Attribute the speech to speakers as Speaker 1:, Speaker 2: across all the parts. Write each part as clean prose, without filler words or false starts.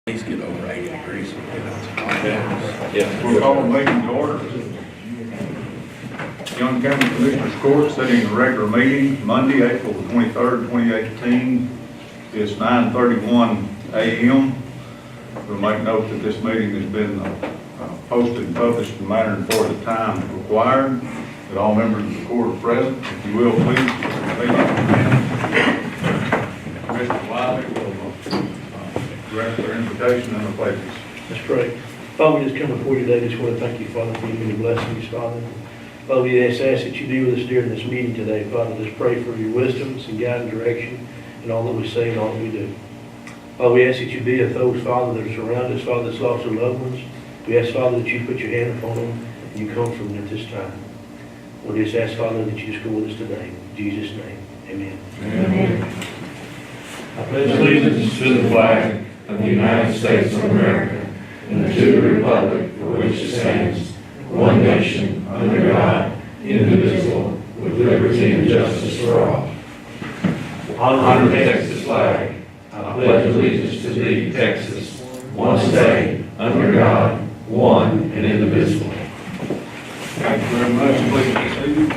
Speaker 1: Please get over 80 degrees.
Speaker 2: Yeah. We'll call the meeting to order. Young County Commissioners Court setting the regular meeting Monday, April the 23rd, 2018. It's 9:31 a.m. We'll make note that this meeting has been posted and published in the manner and for the time required. That all members of the court are present. If you will, please. Commissioner Wiley will direct their invitation and the pledges.
Speaker 3: Let's pray. Father, we just come before you today. Just want to thank you, Father, for your many blessings, Father. Father, we just ask that you be with us during this meeting today, Father. Just pray for your wisdom and guide and direction in all that we say and all that we do. Father, we ask that you be with those, Father, that are around us, Father, that's lost their loved ones. We ask, Father, that you put your hand upon them and you comfort them at this time. We just ask, Father, that you just go with us today. In Jesus' name, amen.
Speaker 4: Amen. I pledge allegiance to the flag of the United States of America and to the republic for which it stands, one nation, under God, indivisible, with liberty and justice for all. Honor the Texas flag. I pledge allegiance to thee, Texas, one state, under God, one and indivisible.
Speaker 2: Thank you very much. Please be seated.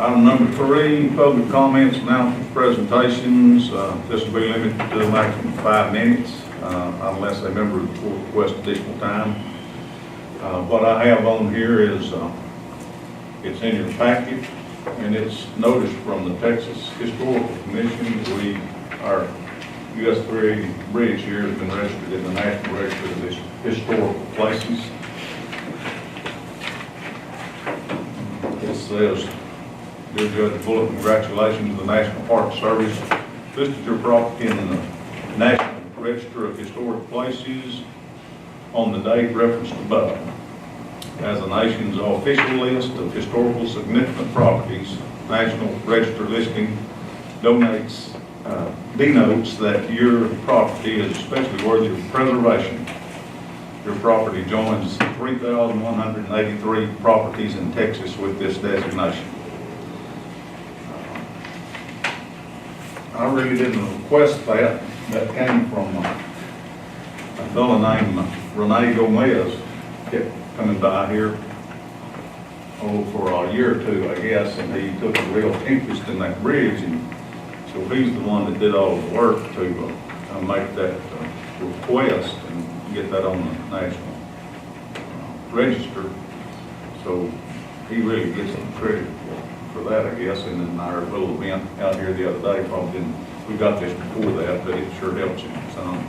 Speaker 2: Item number 3, public comments, announcements, presentations. This will be limited to a maximum of 5 minutes, unless a member of the court requests additional time. What I have on here is, it's in your packet, and it's notice from the Texas Historical Commission. Our US 380 bridge here has been registered in the National Register of Historical Places. It says, "Dear Judge Bullock, congratulations to the National Park Service. Listed your property in the National Register of Historic Places on the date referenced above. As the nation's official list of historical significant properties, National Register listing denotes that your property is especially worthy of preservation. Your property joins 3,183 properties in Texas with this designation." I really didn't request that. That came from a fellow named Rene Gomez. Kept coming by here, for a year or two, I guess, and he took a real interest in that bridge, and so he's the one that did all the work to make that request and get that on the National Register. So he really gets some credit for that, I guess, and then our little event out here the other day, probably didn't, we got this before that, but it sure helps you some.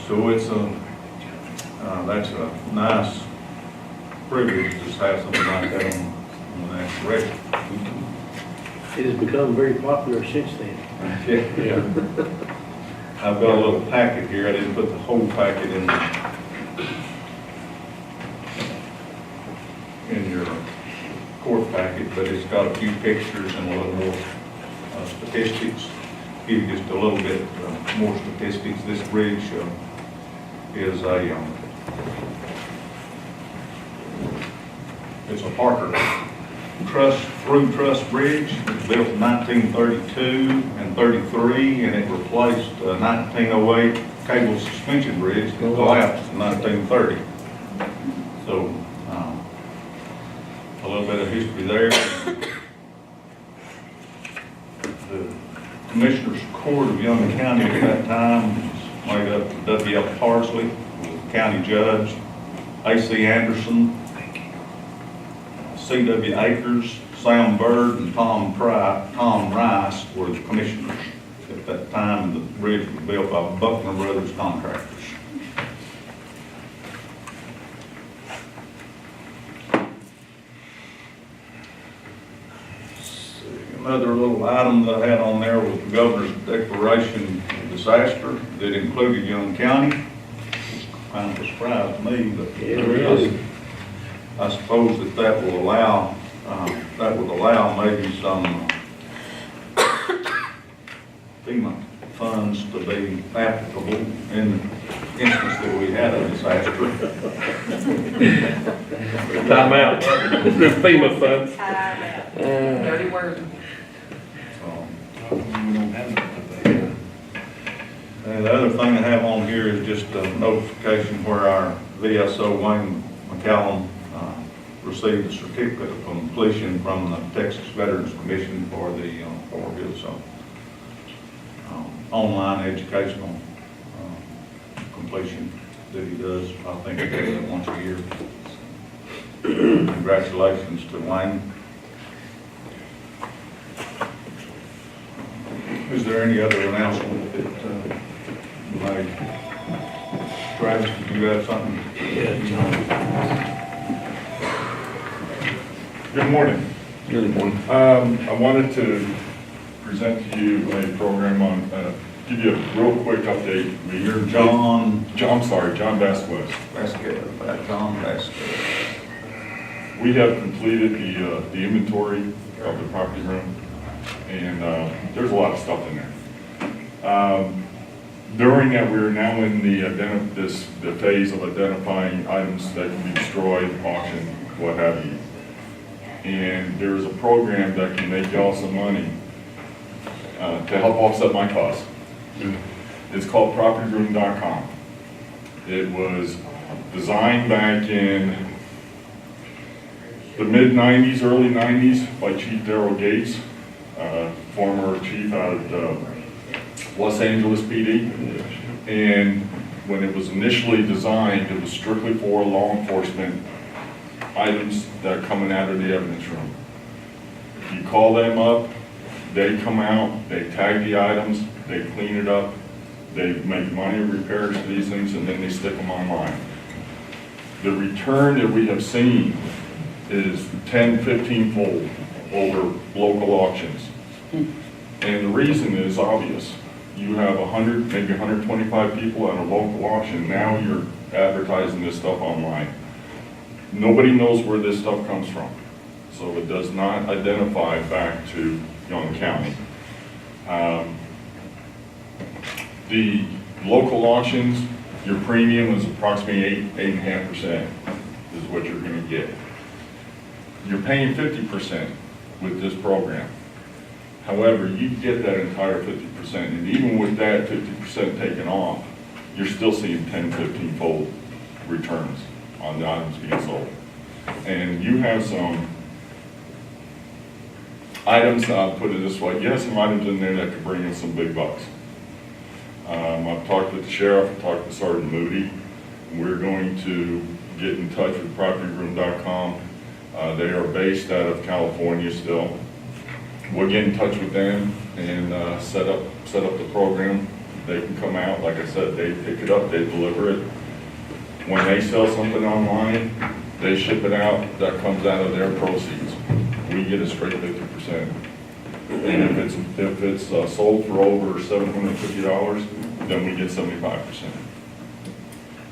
Speaker 2: So it's that's a nice privilege to just have something like that on the National Register.
Speaker 3: It has become very popular since then.
Speaker 2: Yeah. I've got a little packet here. I didn't put the whole packet in your court packet, but it's got a few pictures and a little more statistics. Give you just a little bit more statistics. This bridge is it's a Parker through truss bridge. It was built in 1932 and 33, and it replaced a 1908 cable suspension bridge that collapsed in 1930. So a little bit of history there. The Commissioners Court of Young County at that time was made up of W.L. Parsley, County Judge, A.C. Anderson, C.W. Akers, Sam Bird, and Tom Rice were the commissioners at that time. The bridge was built by Buckner Brothers Contractors. Another little item that I had on there was the governor's declaration of disaster that included Young County. It's kind of a surprise to me, but
Speaker 3: Yeah, it is.
Speaker 2: I suppose that would allow maybe some FEMA funds to be applicable in instance that we had of disaster.
Speaker 4: Time out. The FEMA funds.
Speaker 1: Dirty word.
Speaker 2: And the other thing I have on here is just a notification where our VSO Wayne McCallum received a certificate of completion from the Texas Veterans Commission for his online educational completion that he does. I think he does it once a year. Congratulations to Wayne. Is there any other announcement that you made? Travis, did you have something?
Speaker 3: Yeah, John.
Speaker 5: Good morning.
Speaker 4: Good morning.
Speaker 5: I wanted to present to you a program on, give you a real quick update.
Speaker 2: You're John
Speaker 5: John Vasquez.
Speaker 2: Vasquez, John Vasquez.
Speaker 5: We have completed the inventory of the property room, and there's a lot of stuff in there. During that, we're now in the phase of identifying items that can be destroyed, auctioned, what have you. And there's a program that can make y'all some money to help offset my costs. It's called PropertyRoom.com. It was designed back in the mid-90s, early 90s by Chief Daryl Gates, former chief out of Los Angeles PD. And when it was initially designed, it was strictly for law enforcement items that are coming out of the evidence room. If you call them up, they come out, they tag the items, they clean it up, they make minor repairs to these things, and then they stick them online. The return that we have seen is 10, 15-fold over local auctions. And the reason is obvious. You have 100, maybe 125 people at a local auction. Now you're advertising this stuff online. Nobody knows where this stuff comes from. So it does not identify back to Young County. The local auctions, your premium is approximately 8.5% is what you're going to get. You're paying 50% with this program. However, you get that entire 50%, and even with that 50% taken off, you're still seeing 10, 15-fold returns on the items being sold. And you have some items, I'll put it this way, you have some items in there that could bring in some big bucks. I've talked with the sheriff, I've talked with Sergeant Moody. We're going to get in touch with PropertyRoom.com. They are based out of California still. We'll get in touch with them and set up the program. They can come out, like I said, they pick it up, they deliver it. When they sell something online, they ship it out, that comes out of their proceeds. We get a straight 50%. And if it's sold for over $750, then we get 75%.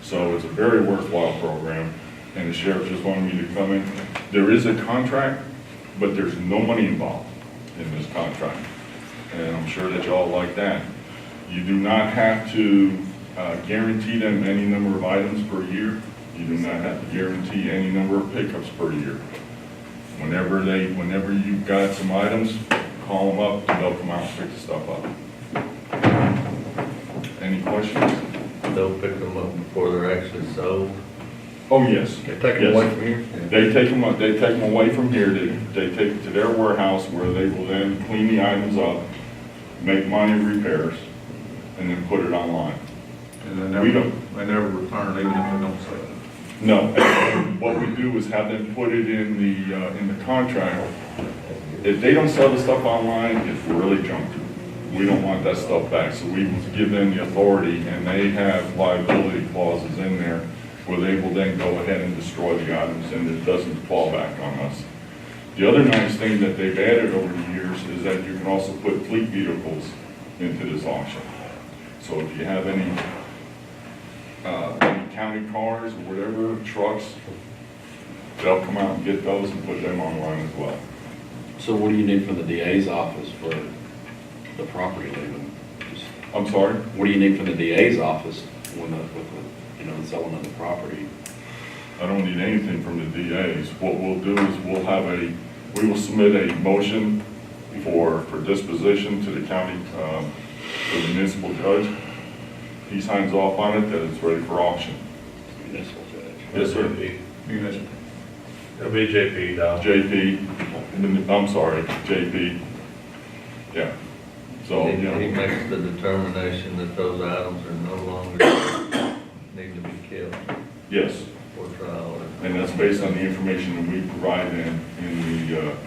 Speaker 5: So it's a very worthwhile program, and the sheriff just wanted me to come in. There is a contract, but there's no money involved in this contract. And I'm sure that y'all like that. You do not have to guarantee them any number of items per year. You do not have to guarantee any number of pickups per year. Whenever you've got some items, call them up and they'll come out and pick the stuff up. Any questions?
Speaker 6: They'll pick them up before they're actually sold.
Speaker 5: Oh, yes.
Speaker 6: They take them away from here?
Speaker 5: They take them away from here, they take it to their warehouse where they will then clean the items up, make minor repairs, and then put it online.
Speaker 2: And
Speaker 5: We
Speaker 2: they
Speaker 5: don't.
Speaker 2: never return even if they don't sell it.
Speaker 5: No, what we do is have them put it in the contract. If they don't sell the stuff online, it's really junk. We don't want that stuff back, so we give them the authority, and they have liability clauses in there where they will then go ahead and destroy the items, and it doesn't fall back on us. The other nice thing that they've added over the years is that you can also put fleet vehicles into this auction. So if you have any county cars or whatever, trucks, they'll come out and get those and put them online as well.
Speaker 7: So what do you need from the DA's office for the property leaving?
Speaker 5: I'm sorry?
Speaker 7: What do you need from the DA's office when the, with the, the selling of the property.
Speaker 5: I don't need anything from the DAs. What we'll do is we will submit a motion for disposition to the county, to the municipal judge. He signs off on it, that it's ready for auction.
Speaker 7: Municipal judge.
Speaker 5: Yes, sir.
Speaker 2: Municipal.
Speaker 6: It'll be JP, Dow.
Speaker 5: I'm sorry, JP. Yeah. So,
Speaker 6: He
Speaker 5: you know.
Speaker 6: makes the determination that those items are no longer need to be kept
Speaker 5: Yes.
Speaker 6: for trial.
Speaker 5: And that's based on the information that we provide in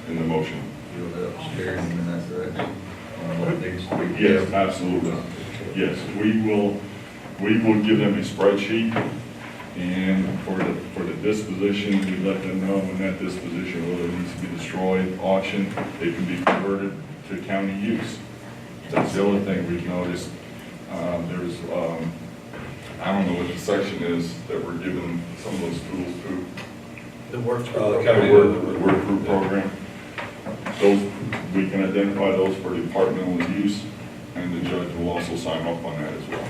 Speaker 5: the motion.
Speaker 6: You'll help steer him in that direction on what needs to be kept.
Speaker 5: Yes, absolutely. Yes, we will give them a spreadsheet, and for the disposition, we let them know when that disposition whether it needs to be destroyed, auctioned, it can be converted to county use. That's the other thing we've noticed. There's, I don't know what the section is that we're giving some of those tools to.
Speaker 3: The work.
Speaker 5: The work group program. Those, we can identify those for departmental use, and the judge will also sign off on that as well.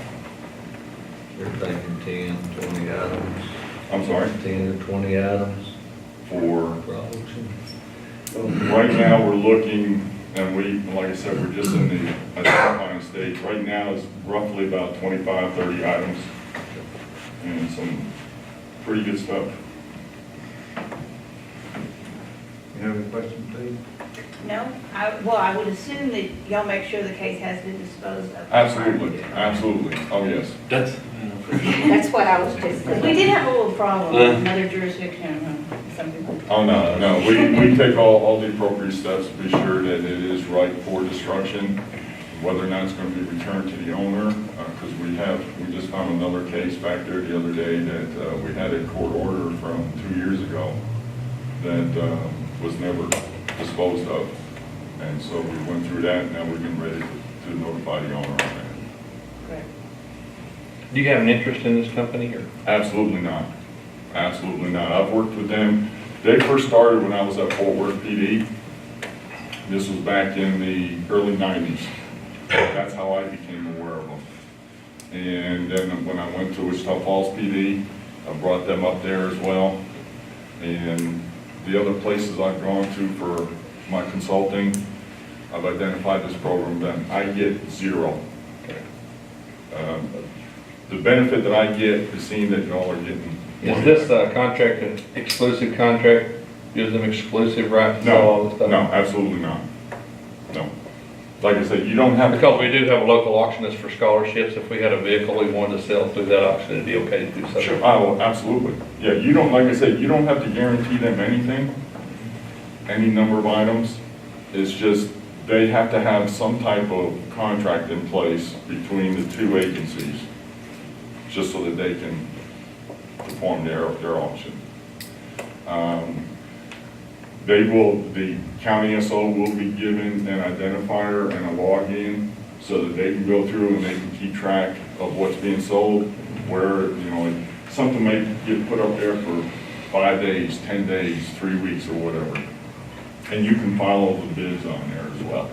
Speaker 6: We're thinking 10, 20 items,
Speaker 5: I'm sorry,
Speaker 6: 10 to 20 items
Speaker 5: for,
Speaker 6: for auction.
Speaker 5: right now, we're looking, and like I said, we're just in the identifying stage. Right now is roughly about 25, 30 items, and some pretty good stuff.
Speaker 2: You have any questions, Steve?
Speaker 8: No, I would assume that y'all make sure the case has been disposed of.
Speaker 5: Absolutely, absolutely, oh, yes.
Speaker 7: That's,
Speaker 8: That's what I was just, because we did have a little problem with another jurisdiction, something like that.
Speaker 5: Oh, no, we take all the appropriate steps to be sure that it is right for destruction, whether or not it's going to be returned to the owner, because we just found another case back there the other day that we had a court order from 2 years ago that was never disposed of. And so we went through that, and now we're getting ready to notify the owner on that.
Speaker 8: Correct.
Speaker 9: Do you have an interest in this company, or?
Speaker 5: Absolutely not. Absolutely not. I've worked with them. They first started when I was at Fort Worth PD. This was back in the early 90s. That's how I became aware of them. And then when I went to Wichita Falls PD, I brought them up there as well. And the other places I've gone to for my consulting, I've identified this program, then I get zero. The benefit that I get is seeing that y'all are getting.
Speaker 9: Is this a contract, an exclusive contract, gives them exclusive right to sell all this
Speaker 5: No,
Speaker 9: stuff?
Speaker 5: no, absolutely not. No. Like I said, you don't have.
Speaker 9: Because we do have a local auction that's for scholarships. If we had a vehicle we wanted to sell through that auction, it'd be okay to do so.
Speaker 5: Sure, oh, absolutely. Yeah, you don't, like I said, you don't have to guarantee them anything, any number of items. It's just, they have to have some type of contract in place between the two agencies, just so that they can perform their auction. The county SO will be given an identifier and a login so that they can go through and they can keep track of what's being sold, where, something may get put up there for 5 days, 10 days, 3 weeks, or whatever. And you can follow the bids on there as well.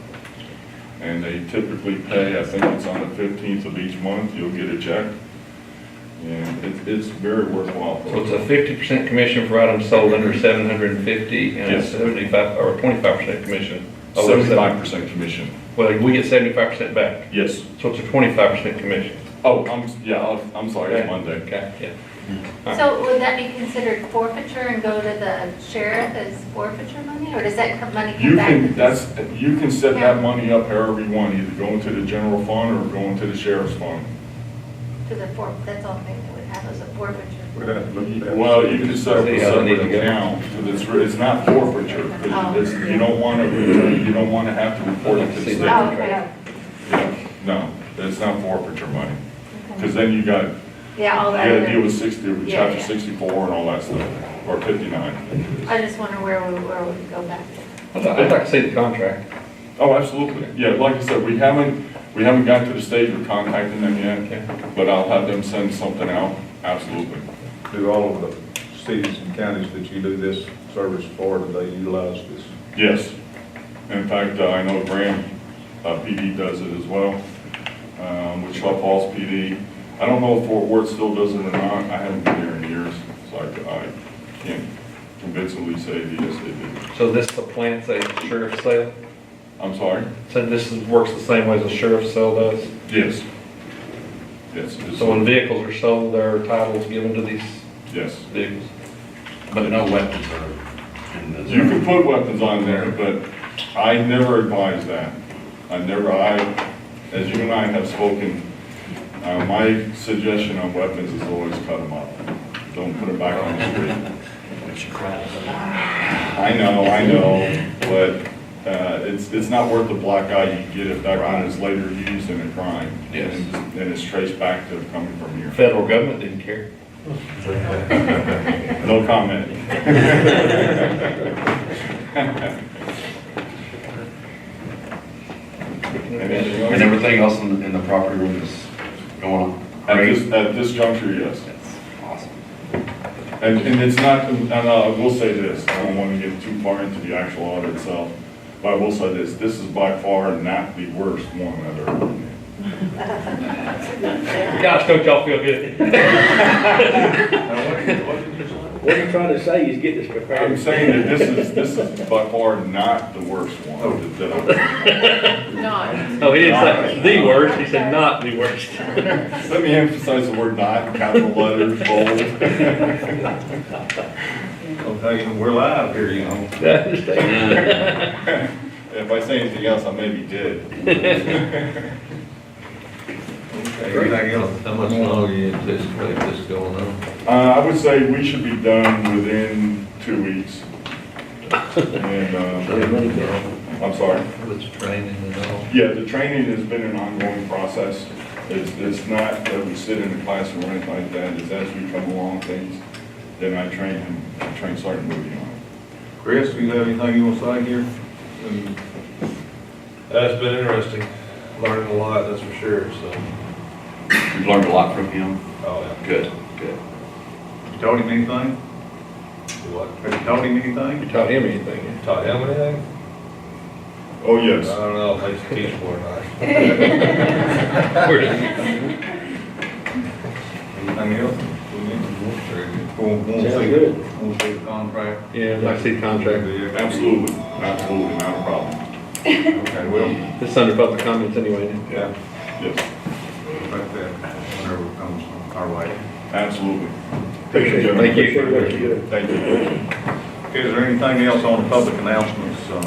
Speaker 5: And they typically pay, I think it's on the 15th of each month, you'll get a check. And it's very worthwhile for
Speaker 9: So
Speaker 5: us.
Speaker 9: it's a 50% commission for items sold under 750 and a
Speaker 5: Yes.
Speaker 9: 75 or 25% commission. over
Speaker 5: 75% commission.
Speaker 9: Well, we get 75% back.
Speaker 5: Yes.
Speaker 9: So it's a 25% commission.
Speaker 5: Oh, I'm sorry, it's Monday.
Speaker 9: Okay, yeah.
Speaker 10: So would that be considered forfeiture and go to the sheriff as forfeiture money, or does that money come
Speaker 5: You
Speaker 10: back?
Speaker 5: can, you can set that money up however you want, either go into the general fund or go into the sheriff's fund.
Speaker 10: To the that's all they would have as a forfeiture.
Speaker 2: We'd have to look at that.
Speaker 5: Well, you can set up a
Speaker 9: See how they need
Speaker 5: separate
Speaker 9: to go.
Speaker 5: account, because it's not forfeiture, because you don't want to have to report it to the
Speaker 9: See
Speaker 5: state.
Speaker 9: that.
Speaker 10: Oh, okay.
Speaker 5: Yeah, no, it's not forfeiture money, because then you got
Speaker 10: Yeah, all
Speaker 5: You
Speaker 10: that.
Speaker 5: gotta deal
Speaker 10: other-
Speaker 5: with 60, with
Speaker 10: Yeah,
Speaker 5: chapter
Speaker 10: yeah.
Speaker 5: 64 and all that stuff, or 59.
Speaker 10: I just wonder where we go back to.
Speaker 9: I'd like to see the contract.
Speaker 5: Oh, absolutely. Yeah, like I said, we haven't gotten to the stage of contacting them yet, but I'll have them send something out, absolutely.
Speaker 2: Do all of the cities and counties that you do this service for, do they utilize this?
Speaker 5: Yes. In fact, I know Graham PD does it as well, Wichita Falls PD. I don't know if Fort Worth still does it or not, I haven't been there in years, so I can't convincingly say that yes, they do.
Speaker 9: So this, the plant's a sheriff's sale?
Speaker 5: I'm sorry?
Speaker 9: So this works the same way as a sheriff's sale does?
Speaker 5: Yes. Yes, it's-
Speaker 9: So when vehicles are sold, there are titles given to these
Speaker 5: yes.
Speaker 9: vehicles?
Speaker 7: But no weapons are in this.
Speaker 5: You can put weapons on there, but I never advise that. As you and I have spoken, my suggestion on weapons is always cut them up. Don't put them back on the street. I know, but it's not worth the black eye you get if that gun is later used in a crime.
Speaker 7: Yes.
Speaker 5: And it's traced back to coming from here.
Speaker 9: Federal government didn't care.
Speaker 5: No comment.
Speaker 7: And everything else in the property room is going on?
Speaker 5: At this juncture, yes.
Speaker 7: That's awesome.
Speaker 5: And it's not, and I will say this, I don't want to get too far into the actual audit itself, but I will say this is by far not the worst one I've ever been in.
Speaker 9: Gosh, don't y'all feel good?
Speaker 3: What you're trying to say is get this
Speaker 5: I'm
Speaker 3: prepared.
Speaker 5: saying that this is by far not the worst one that I've.
Speaker 9: No, he didn't say the worst, he said not the worst.
Speaker 5: Let me emphasize the word not, capital letters, bold.
Speaker 2: Okay, we're live here, you know.
Speaker 9: I understand.
Speaker 5: If I say anything else, I may be dead.
Speaker 2: Okay, anything else?
Speaker 6: How much longer you anticipate this going on?
Speaker 5: I would say we should be done within 2 weeks. And, I'm sorry.
Speaker 6: With the training and all?
Speaker 5: Yeah, the training has been an ongoing process. It's not that we sit in the classroom or anything like that. It's as we come along things, then I train him, Sergeant Moody on it.
Speaker 2: Chris, do you have anything you want to say here?
Speaker 11: That's been interesting, learning a lot, that's for sure, so.
Speaker 7: You've learned a lot from him?
Speaker 11: Oh, yeah.
Speaker 7: Good.
Speaker 2: You told him anything?
Speaker 11: What?
Speaker 2: Have you told him anything?
Speaker 9: You taught him anything?
Speaker 11: Taught him anything?
Speaker 5: Oh,
Speaker 11: I
Speaker 5: yes.
Speaker 11: don't know, if I used to teach more than I.
Speaker 2: Anything else?
Speaker 3: Sounds good.
Speaker 2: Want to see the contract?
Speaker 9: Yeah, I see contract.
Speaker 5: Absolutely, not a problem.
Speaker 2: Okay, well,
Speaker 9: It's under public comments anyway.
Speaker 2: yeah,
Speaker 5: Yes,
Speaker 2: like that, whenever it comes our way.
Speaker 5: absolutely.
Speaker 3: Appreciate it.
Speaker 5: gentlemen.
Speaker 3: Appreciate what you do.
Speaker 5: Thank you.
Speaker 2: Okay, is there anything else on the public announcements or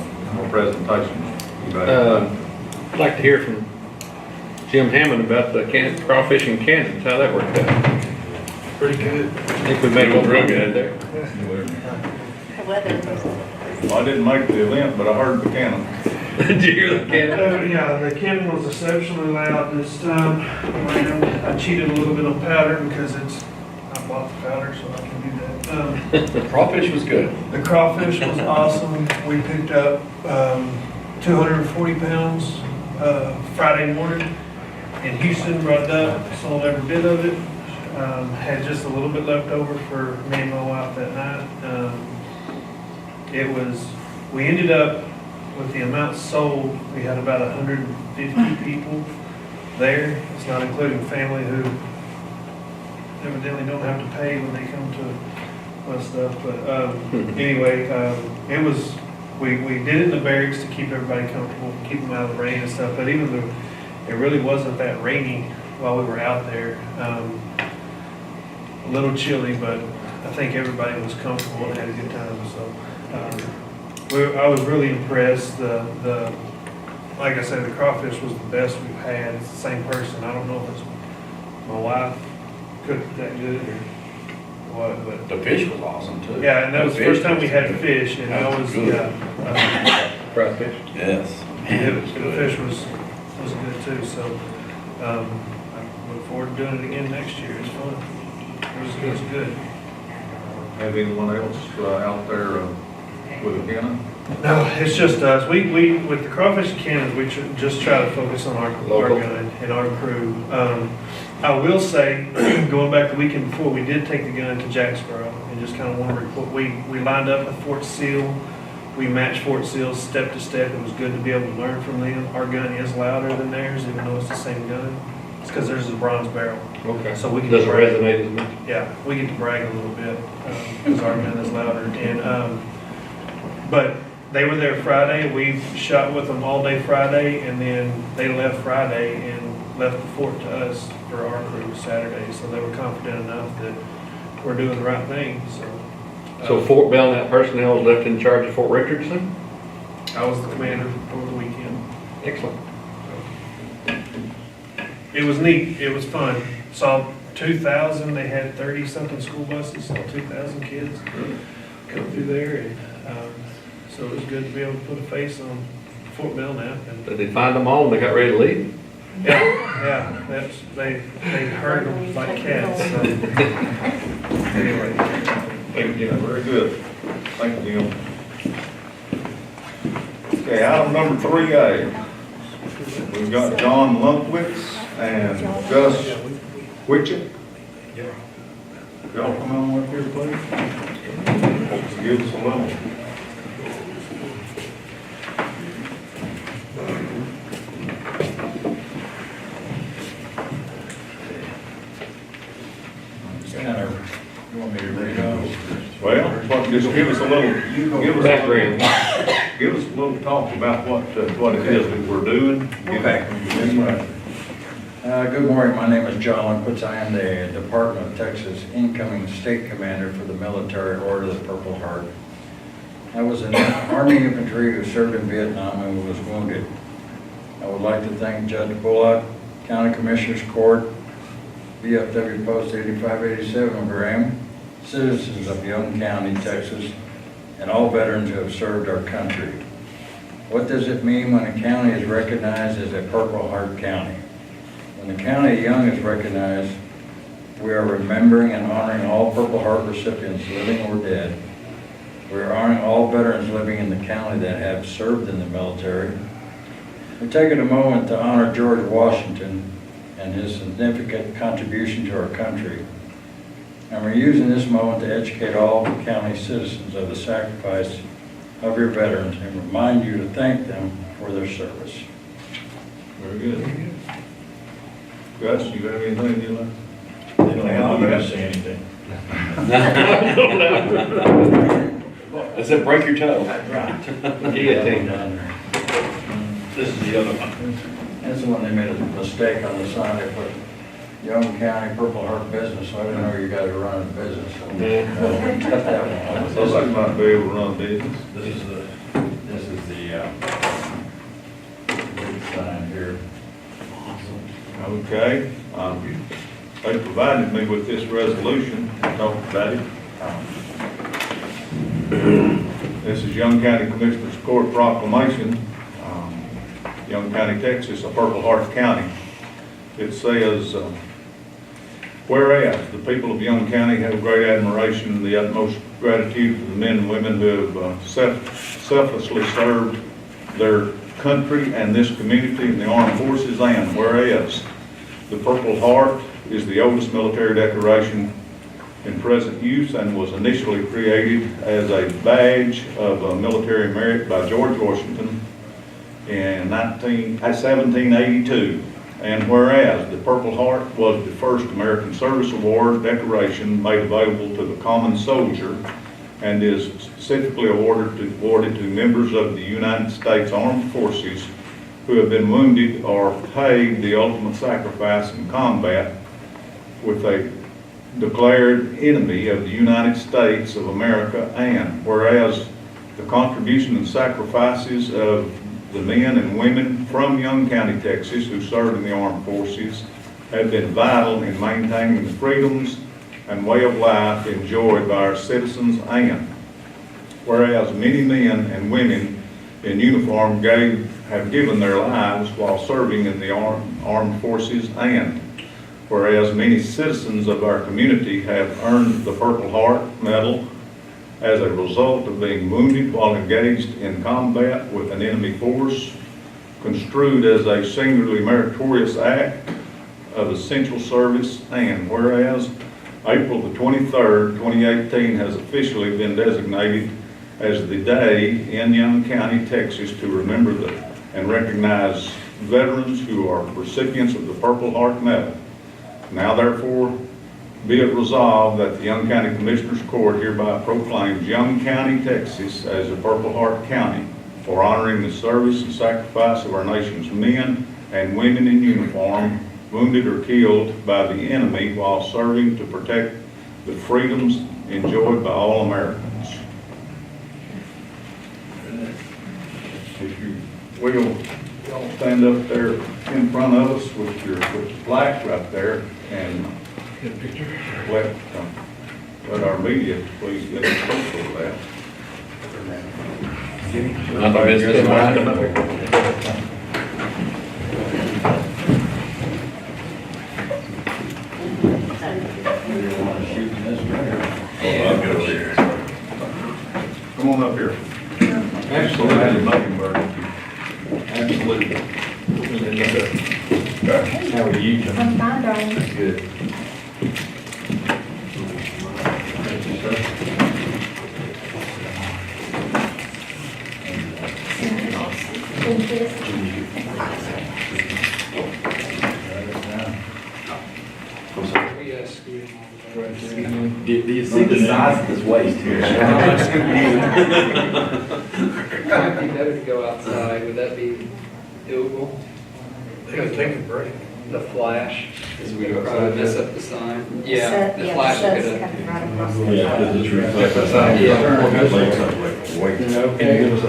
Speaker 2: presentations?
Speaker 9: I'd like to hear from Jim Hammond about the crawfish in Kansas, how that worked out.
Speaker 11: Pretty good.
Speaker 9: I think we made it real good there.
Speaker 10: The weather was.
Speaker 2: Well, I didn't make the event, but I heard the cannon.
Speaker 9: Did you hear the cannon?
Speaker 12: Yeah, the cannon was exceptionally loud this time around. I cheated a little bit on powder because I bought the powder, so I can do that.
Speaker 7: Crawfish was good.
Speaker 12: The crawfish was awesome. We picked up 240 pounds Friday morning in Houston, brought it up, sold every bit of it. Had just a little bit left over for me and my wife that night. We ended up, with the amount sold, we had about 150 people there. It's not including family who evidently don't have to pay when they come to us stuff. But anyway, we did it in the barracks to keep everybody comfortable, keep them out of the rain and stuff. But even though it really wasn't that rainy while we were out there, a little chilly, but I think everybody was comfortable and had a good time. So I was really impressed. Like I said, the crawfish was the best we've had. It's the same person. I don't know if it's my wife cooked that good or what, but
Speaker 7: The fish was awesome too.
Speaker 12: yeah, and that was the first time we had fish, and
Speaker 7: That
Speaker 12: that
Speaker 7: was
Speaker 12: was,
Speaker 7: good.
Speaker 9: Crawfish.
Speaker 7: Yes.
Speaker 12: the
Speaker 7: Man, it was good.
Speaker 12: fish was good too, so, I look forward to doing it again next year. It's fun. It was good.
Speaker 2: Have anyone else out there with a cannon?
Speaker 12: No, it's just us. We with the crawfish cannons, we just try to focus on our
Speaker 9: Local.
Speaker 12: gun and our crew. I will say, going back the weekend before, we did take the gun to Jacksboro and just kind of want to report. We lined up with Fort Sill. We matched Fort Sill step to step. It was good to be able to learn from them. Our gun is louder than theirs, even though it's the same gun. It's because there's a bronze barrel.
Speaker 9: Okay.
Speaker 12: So we can.
Speaker 9: Doesn't resonate as much.
Speaker 12: Yeah, we get to brag a little bit, because our men is louder. And, but they were there Friday, we shot with them all day Friday, and then they left Friday and left the fort to us for our crew Saturday. So they were confident enough that we're doing the right thing, so.
Speaker 9: So Fort Belknap personnel is left in charge of Fort Richardson?
Speaker 12: I was the commander over the weekend.
Speaker 9: Excellent.
Speaker 12: It was neat, it was fun. Saw 2,000, they had 30-something school buses, saw 2,000 kids come through there. And so it was good to be able to put a face on Fort Belknap. And
Speaker 9: Did they find them all and they got ready to leave?
Speaker 12: yeah, they heard them like cats, so. Anyway.
Speaker 2: Thank you, very good. Thank you, Jim. Okay, item number 3A. We've got John Lunkwitz and Gus Witchick. Y'all come on up here, please. Give us a little.
Speaker 11: You want me to read those?
Speaker 2: Well, just give us a little,
Speaker 9: Background.
Speaker 2: give us a little talk about what it is that we're doing.
Speaker 11: Okay. Good morning, my name is John Lunkwitz. I am the Department of Texas Incoming State Commander for the Military Order of the Purple Heart. I was an Army infantry who served in Vietnam and was wounded. I would like to thank Judge Bullock, County Commissioners Court, VFW Post 8587 Graham, citizens of Young County, Texas, and all veterans who have served our country. What does it mean when a county is recognized as a Purple Heart County? When the County of Young is recognized, we are remembering and honoring all Purple Heart recipients, living or dead. We are honoring all veterans living in the county that have served in the military. We're taking a moment to honor George Washington and his significant contribution to our country. And we're using this moment to educate all the county citizens of the sacrifice of your veterans and remind you to thank them for their service.
Speaker 2: Very good. Gus, you got anything you like?
Speaker 11: I'm not going to say anything.
Speaker 7: I said, break your toe.
Speaker 9: Guillotine.
Speaker 11: This is the other one. That's the one they made a mistake on the sign. They put Young County Purple Heart Business, so I didn't know you guys were running a business. Cut that one off.
Speaker 2: Looks like you might be able to run a business.
Speaker 11: This is the big sign here.
Speaker 2: Okay, they provided me with this resolution, talked about it. This is Young County Commissioners Court proclamation, Young County, Texas, a Purple Heart County. It says, whereas the people of Young County have great admiration and the utmost gratitude for the men and women who have selflessly served their country and this community in the armed forces, and whereas the Purple Heart is the oldest military decoration in present use and was initially created as a badge of military merit by George Washington in 1782. And whereas the Purple Heart was the first American Service Award decoration made available to the common soldier and is specifically awarded to members of the United States Armed Forces who have been wounded or paid the ultimate sacrifice in combat with a declared enemy of the United States of America, and whereas the contribution and sacrifices of the men and women from Young County, Texas, who served in the armed forces have been vital in maintaining the freedoms and way of life enjoyed by our citizens, and whereas many men and women in uniform have given their lives while serving in the armed forces, and whereas many citizens of our community have earned the Purple Heart Medal as a result of being wounded while engaged in combat with an enemy force, construed as a singularly meritorious act of essential service, and whereas April the 23rd, 2018 has officially been designated as the day in Young County, Texas to remember and recognize veterans who are recipients of the Purple Heart Medal. Now therefore, be it resolved that the Young County Commissioners Court hereby proclaims Young County, Texas as a Purple Heart County for honoring the service and sacrifice of our nation's men and women in uniform, wounded or killed by the enemy while serving to protect the freedoms enjoyed by all Americans. If you will, y'all stand up there in front of us with your plaque right there and let our media please get a photo of that.
Speaker 7: Nothing missing.
Speaker 2: Come on up here. Absolutely. Absolutely.
Speaker 9: How are you?
Speaker 8: I'm fine, darling.
Speaker 9: Good.
Speaker 7: Do you see the size of this waste here?
Speaker 1: Might be better to go outside, would that be doable?
Speaker 12: Gotta take a break.
Speaker 1: The flash,
Speaker 6: As we go
Speaker 1: probably
Speaker 6: outside,
Speaker 1: mess up the sign.
Speaker 8: The
Speaker 1: Yeah,
Speaker 8: sun-
Speaker 1: the
Speaker 8: yeah,
Speaker 1: flash
Speaker 8: sun's
Speaker 1: could have.
Speaker 8: coming right across the
Speaker 4: Yeah,
Speaker 8: top.
Speaker 4: because it's reflected.
Speaker 9: Can you give us a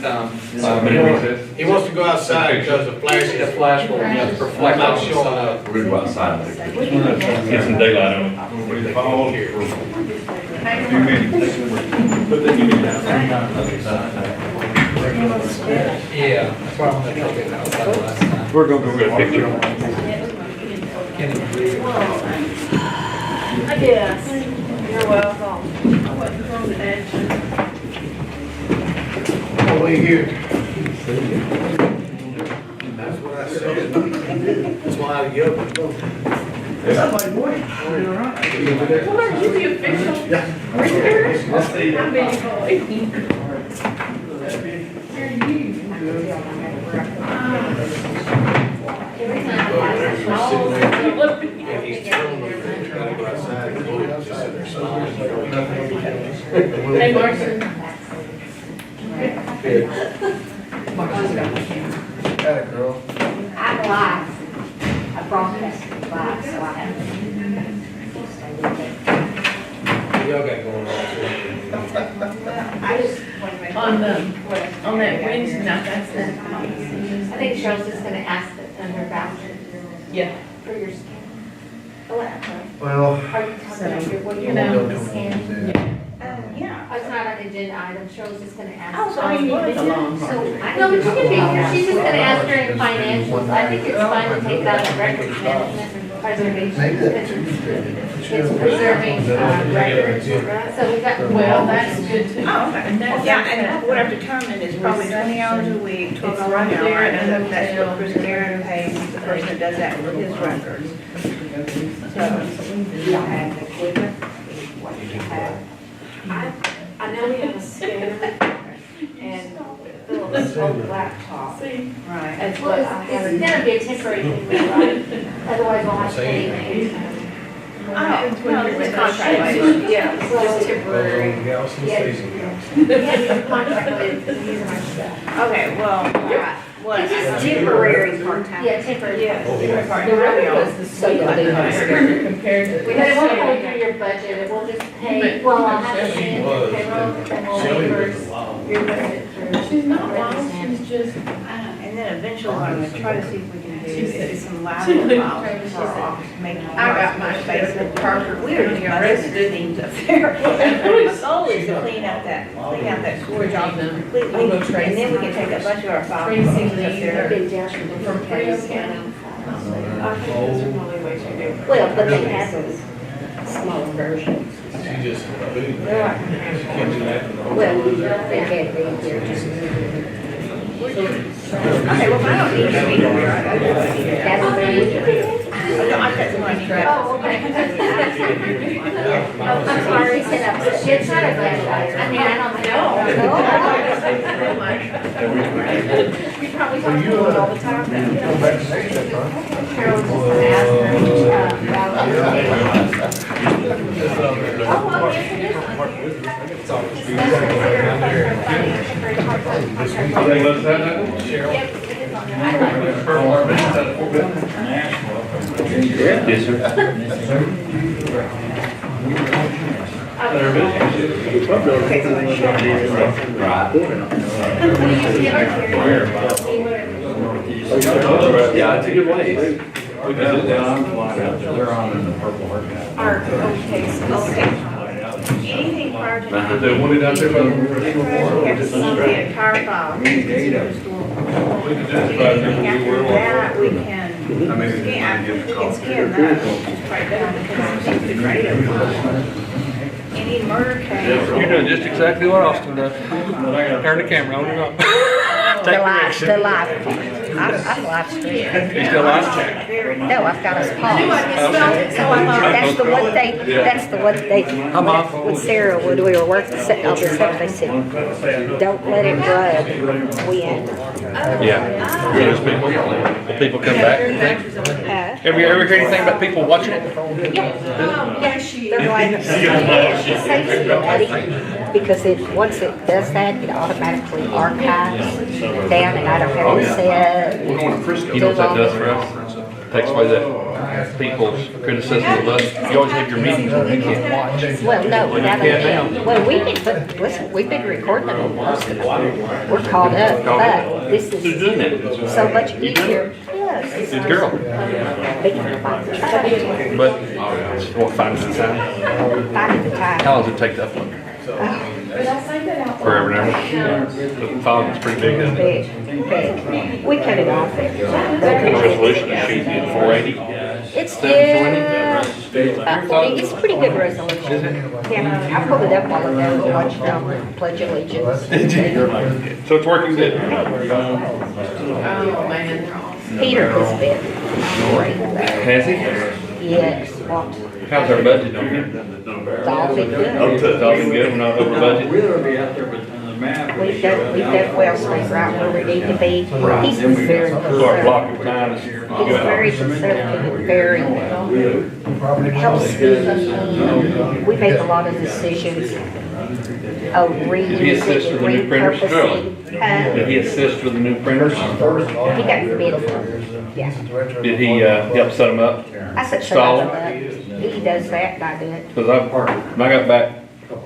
Speaker 6: Minute recess.
Speaker 12: He wants to go outside because the flash
Speaker 1: The flash will reflect
Speaker 12: Not
Speaker 1: on the
Speaker 12: showing
Speaker 1: side.
Speaker 12: up.
Speaker 7: We're gonna go outside and take pictures.
Speaker 9: Get some daylight on it.
Speaker 2: We pause for a few minutes. Put that in your
Speaker 1: Yeah, that's why I'm gonna take it outside last time.
Speaker 9: We're gonna go get a picture.
Speaker 1: Kenny, please.
Speaker 8: Yes, you're welcome.
Speaker 12: Only here. That's what I said. That's why I yelled.
Speaker 1: Well, are you the official reader? I'm being boy.
Speaker 12: And he's telling me they're trying to go outside. And just sit there smiling.
Speaker 1: Hey, Marcy.
Speaker 12: Got it, girl.
Speaker 8: I'm alive. I broadcast live, so I have.
Speaker 12: Y'all got going on.
Speaker 8: I just.
Speaker 1: On that Wednesday night, that's it.
Speaker 10: I think Cheryl's just gonna ask it on her voucher
Speaker 1: Yeah.
Speaker 10: for your scan. Oh, what, I'm sorry.
Speaker 12: Well,
Speaker 10: Are you talking about your, what
Speaker 1: You
Speaker 10: you
Speaker 1: know,
Speaker 10: know, the scan?
Speaker 8: Yeah.
Speaker 10: Oh, it's not an agenda item, Cheryl's just gonna ask.
Speaker 8: Oh, so I need to
Speaker 1: It's a
Speaker 8: do-
Speaker 1: long
Speaker 8: so
Speaker 1: part.
Speaker 8: I
Speaker 10: No, but
Speaker 8: need
Speaker 10: she
Speaker 8: to
Speaker 10: can be
Speaker 8: do-
Speaker 10: here, she's just gonna ask during financials, I think it's fine to take that out of records management and preservation, because it's preserving, records. So we got,
Speaker 1: Well, that's good too.
Speaker 13: Oh, okay. Yeah, and what I've determined is probably 20 hours a week, 12
Speaker 1: It's
Speaker 13: hours
Speaker 1: right
Speaker 13: an hour,
Speaker 1: there
Speaker 13: and
Speaker 1: in the
Speaker 13: that's what
Speaker 1: hotel.
Speaker 13: Chris Karen pays the person that does that with his records. So,
Speaker 8: You have the equipment, what you have. I know we have a scanner and Philip's old laptop.
Speaker 1: See?
Speaker 13: right.
Speaker 8: That's
Speaker 10: well,
Speaker 8: what I
Speaker 10: it's
Speaker 8: have.
Speaker 10: gonna be a temporary thing, right? Otherwise we'll have to pay.
Speaker 13: Oh, no, it's a contract, yeah, it's just temporary.
Speaker 12: Galveston, Stacey Galveston.
Speaker 10: Yeah, contract with using our stuff.
Speaker 13: Okay, well, what,
Speaker 8: It's just temporary part-time.
Speaker 10: Yeah, temporary.
Speaker 13: Yeah.
Speaker 1: The record was the sweet compared to.
Speaker 10: But it won't go through your budget, it will just pay, well, I'll have to send your payroll, and we'll reimburse your budget through.
Speaker 1: She's not lost, she's just,
Speaker 13: and then eventually what I'm gonna try to see if we can do is some
Speaker 1: She
Speaker 13: lateral
Speaker 1: said-
Speaker 13: files for our office, making.
Speaker 1: I got my
Speaker 13: space
Speaker 1: space.
Speaker 13: Parker, we are doing resident themes up there. My goal is to clean out that storage office completely,
Speaker 1: I'll go
Speaker 13: and
Speaker 1: Tracy.
Speaker 13: then we can take a bunch of our files.
Speaker 1: Tracy
Speaker 13: up
Speaker 1: Lee,
Speaker 13: there.
Speaker 10: Big down from
Speaker 1: from Frio County.
Speaker 13: I think those are probably ways to do it.
Speaker 10: Well, but they have those smaller versions.
Speaker 12: She just,
Speaker 13: They're like-
Speaker 12: she can't do that.
Speaker 10: Well, they can't be here.
Speaker 13: Okay, well, if I don't need to be here, I don't need to.
Speaker 10: That's what they do.
Speaker 13: No, I've got some money.
Speaker 10: Oh, okay. I'm sorry, it's not a flashlight. I mean, I don't know.
Speaker 8: You probably talk to them all the time. Carol just asked
Speaker 9: Yes, sir.
Speaker 7: Yeah, it's a good way.
Speaker 11: They're on in the Purple Heart now.
Speaker 13: Okay. Anything prior to.
Speaker 9: They wanted out there by
Speaker 13: It's a car file. Anything after that, we can, I think we can scan that right down because it's the grade. Any murder case.
Speaker 9: You're doing just exactly what Austin does. Turn the camera on and off. Take direction.
Speaker 10: The live. I'm live streaming.
Speaker 9: You still live?
Speaker 10: No, I've got us paused. That's the one thing, with Sarah, when we were working, all this stuff, they said, don't let it run. We had,
Speaker 9: Yeah. Those people come back and think. Have you ever heard anything about people watching it?
Speaker 10: they're like, safety buddy, because once it does that, it automatically archives down, and I don't have to set.
Speaker 7: We're going to Frisco.
Speaker 9: You know what that does for us? Takes away that people's criticism of us. You always have your meetings when you can't watch.
Speaker 10: Well, no, now they can. Well, we can, but listen, we've been recording it on most of it. We're caught up, but this
Speaker 9: Who's
Speaker 10: is
Speaker 9: doing that?
Speaker 10: so much easier. Yes.
Speaker 9: Good girl. But, what, 5 minutes time?
Speaker 10: Find the time.
Speaker 9: How long does it take to upload? Forever and ever. The file is pretty big, isn't it?
Speaker 10: Big. We cut it off.
Speaker 9: Resolution is should be at 480.
Speaker 10: It's it's pretty good resolution. Yeah, I pulled it up while ago and watched Pledge of Allegiance.
Speaker 9: So it's working good.
Speaker 10: Peter has been great there.
Speaker 9: Has he?
Speaker 10: Yes, well,
Speaker 9: How's our budget on him?
Speaker 10: it's all been good.
Speaker 9: It's all been good, we're not over budget.
Speaker 11: We're gonna be out there with the map.
Speaker 10: We've done well, stayed right where we need to be. He's very
Speaker 9: So our
Speaker 10: conservative.
Speaker 9: block of time is
Speaker 10: He's
Speaker 9: good.
Speaker 10: very conservative and very, helps me. We make a lot of decisions of
Speaker 9: Did he assist
Speaker 10: reusing
Speaker 9: with
Speaker 10: and
Speaker 9: the new printers?
Speaker 10: repurposing.
Speaker 9: Did he assist with the new printers?
Speaker 10: He got the bid for it, yeah.
Speaker 9: Did he help set them up?
Speaker 10: I said,
Speaker 9: Install
Speaker 10: shut
Speaker 9: them?
Speaker 10: up. He does that and I do it.
Speaker 9: Because when I got back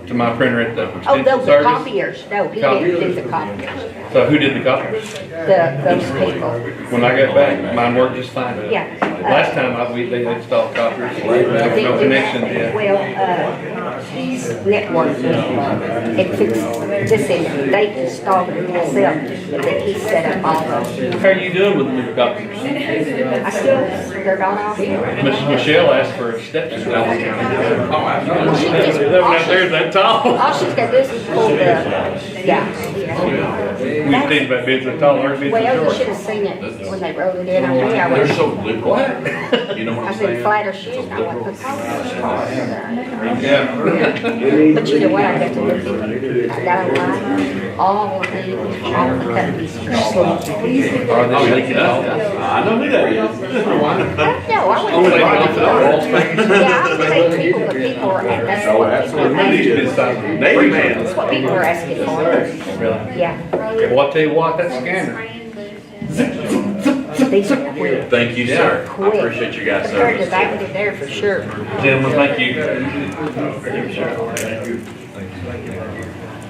Speaker 9: to my printer at the
Speaker 10: Oh,
Speaker 9: extension
Speaker 10: those
Speaker 9: service.
Speaker 10: copiers, no, he didn't do the copiers.
Speaker 9: So who did the copies?
Speaker 10: Those people,
Speaker 9: When I got back, mine worked just fine.
Speaker 10: yeah.
Speaker 9: Last time they installed copiers, there was no connection yet.
Speaker 10: Well, he's networked and fixed this end. They installed it themselves, but then he set up all those.
Speaker 9: How are you doing with the new copiers?
Speaker 10: I still, they're not off.
Speaker 9: Miss Michelle asked for a step sister.
Speaker 10: Well, she just,
Speaker 9: That one out there is that tall.
Speaker 10: all she's got to do is pull the, yeah.
Speaker 9: We think about bids that tall, our bids
Speaker 10: Well, you
Speaker 9: are
Speaker 10: should
Speaker 9: short.
Speaker 10: have seen it when they wrote it in on me. I
Speaker 7: They're
Speaker 10: went,
Speaker 7: so liberal. You know what
Speaker 10: I
Speaker 7: I'm
Speaker 10: said
Speaker 7: saying?
Speaker 10: flatter shoes, and I went, the copiers.
Speaker 9: Yeah.
Speaker 10: But you know what, I got to look at, I got online, all of the companies are sleeping.
Speaker 9: Are they leaking out?
Speaker 7: I know who that is.
Speaker 10: No, I
Speaker 9: Oh,
Speaker 10: went.
Speaker 9: they off the wall space?
Speaker 10: Yeah, I would say people, but people are, that's
Speaker 7: Oh,
Speaker 10: what
Speaker 7: absolutely.
Speaker 10: people are
Speaker 9: We need to
Speaker 10: asking.
Speaker 9: be stopping.
Speaker 7: Navy man.
Speaker 10: That's what people are asking for.
Speaker 9: Really?
Speaker 10: Yeah,
Speaker 9: Well, I'll tell you what, that scanner.
Speaker 10: these are quick.
Speaker 7: Thank you, sir. I
Speaker 10: Quick.
Speaker 7: appreciate you guys'
Speaker 10: Compared to
Speaker 7: service.
Speaker 10: that one in there for sure.
Speaker 9: Gentlemen, thank you.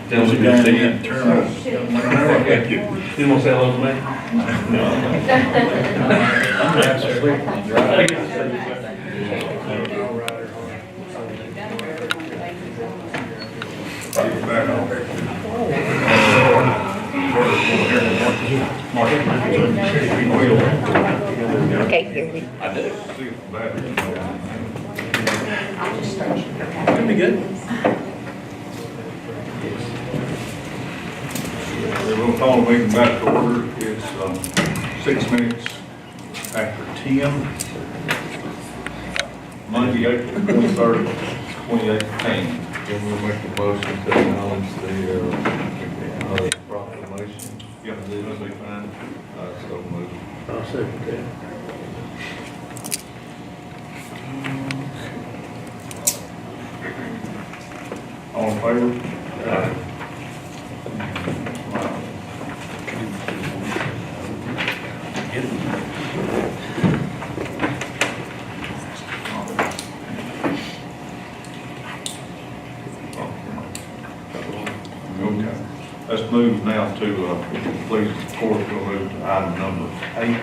Speaker 9: Gentlemen, good to see you. Thank you. You want to say hello to me?
Speaker 10: Okay, here we,
Speaker 7: I do.
Speaker 10: I'll just start.
Speaker 9: That'd be good.
Speaker 2: We're gonna call the meeting back to order. It's 6 minutes after 10. Monday, April 23rd, 2018.
Speaker 6: Then we'll make a motion to acknowledge the property. motion?
Speaker 2: Yeah, that'll be fine.
Speaker 6: So moved.
Speaker 3: I'll second that.
Speaker 2: All in favor? Okay, let's move now to, please, of course, we'll move to item number 8.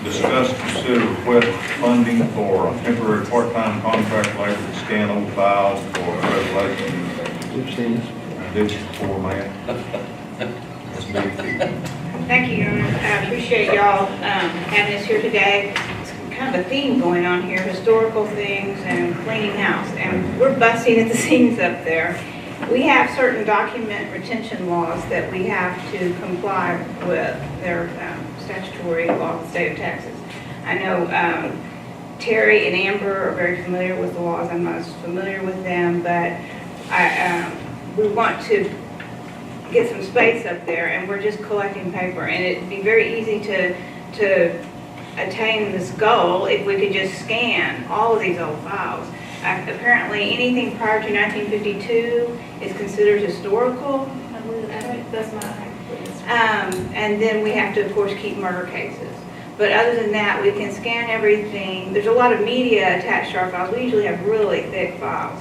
Speaker 2: Discuss, consider request funding for a temporary part-time contract labor to scan old files for resolution.
Speaker 3: We've seen this.
Speaker 2: I did this before, man. That's big.
Speaker 13: Thank you, Your Honor. I appreciate y'all having us here today. It's kind of a theme going on here, historical things and cleaning house, and we're busting at the seams up there. We have certain document retention laws that we have to comply with. They're statutory law of the state of Texas. I know Terry and Amber are very familiar with the laws. I'm not as familiar with them, but we want to get some space up there, and we're just collecting paper, and it'd be very easy to attain this goal if we could just scan all of these old files. Apparently, anything prior to 1952 is considered historical.
Speaker 8: That's my.
Speaker 13: And then we have to, of course, keep murder cases. But other than that, we can scan everything. There's a lot of media attached to our files. We usually have really thick files.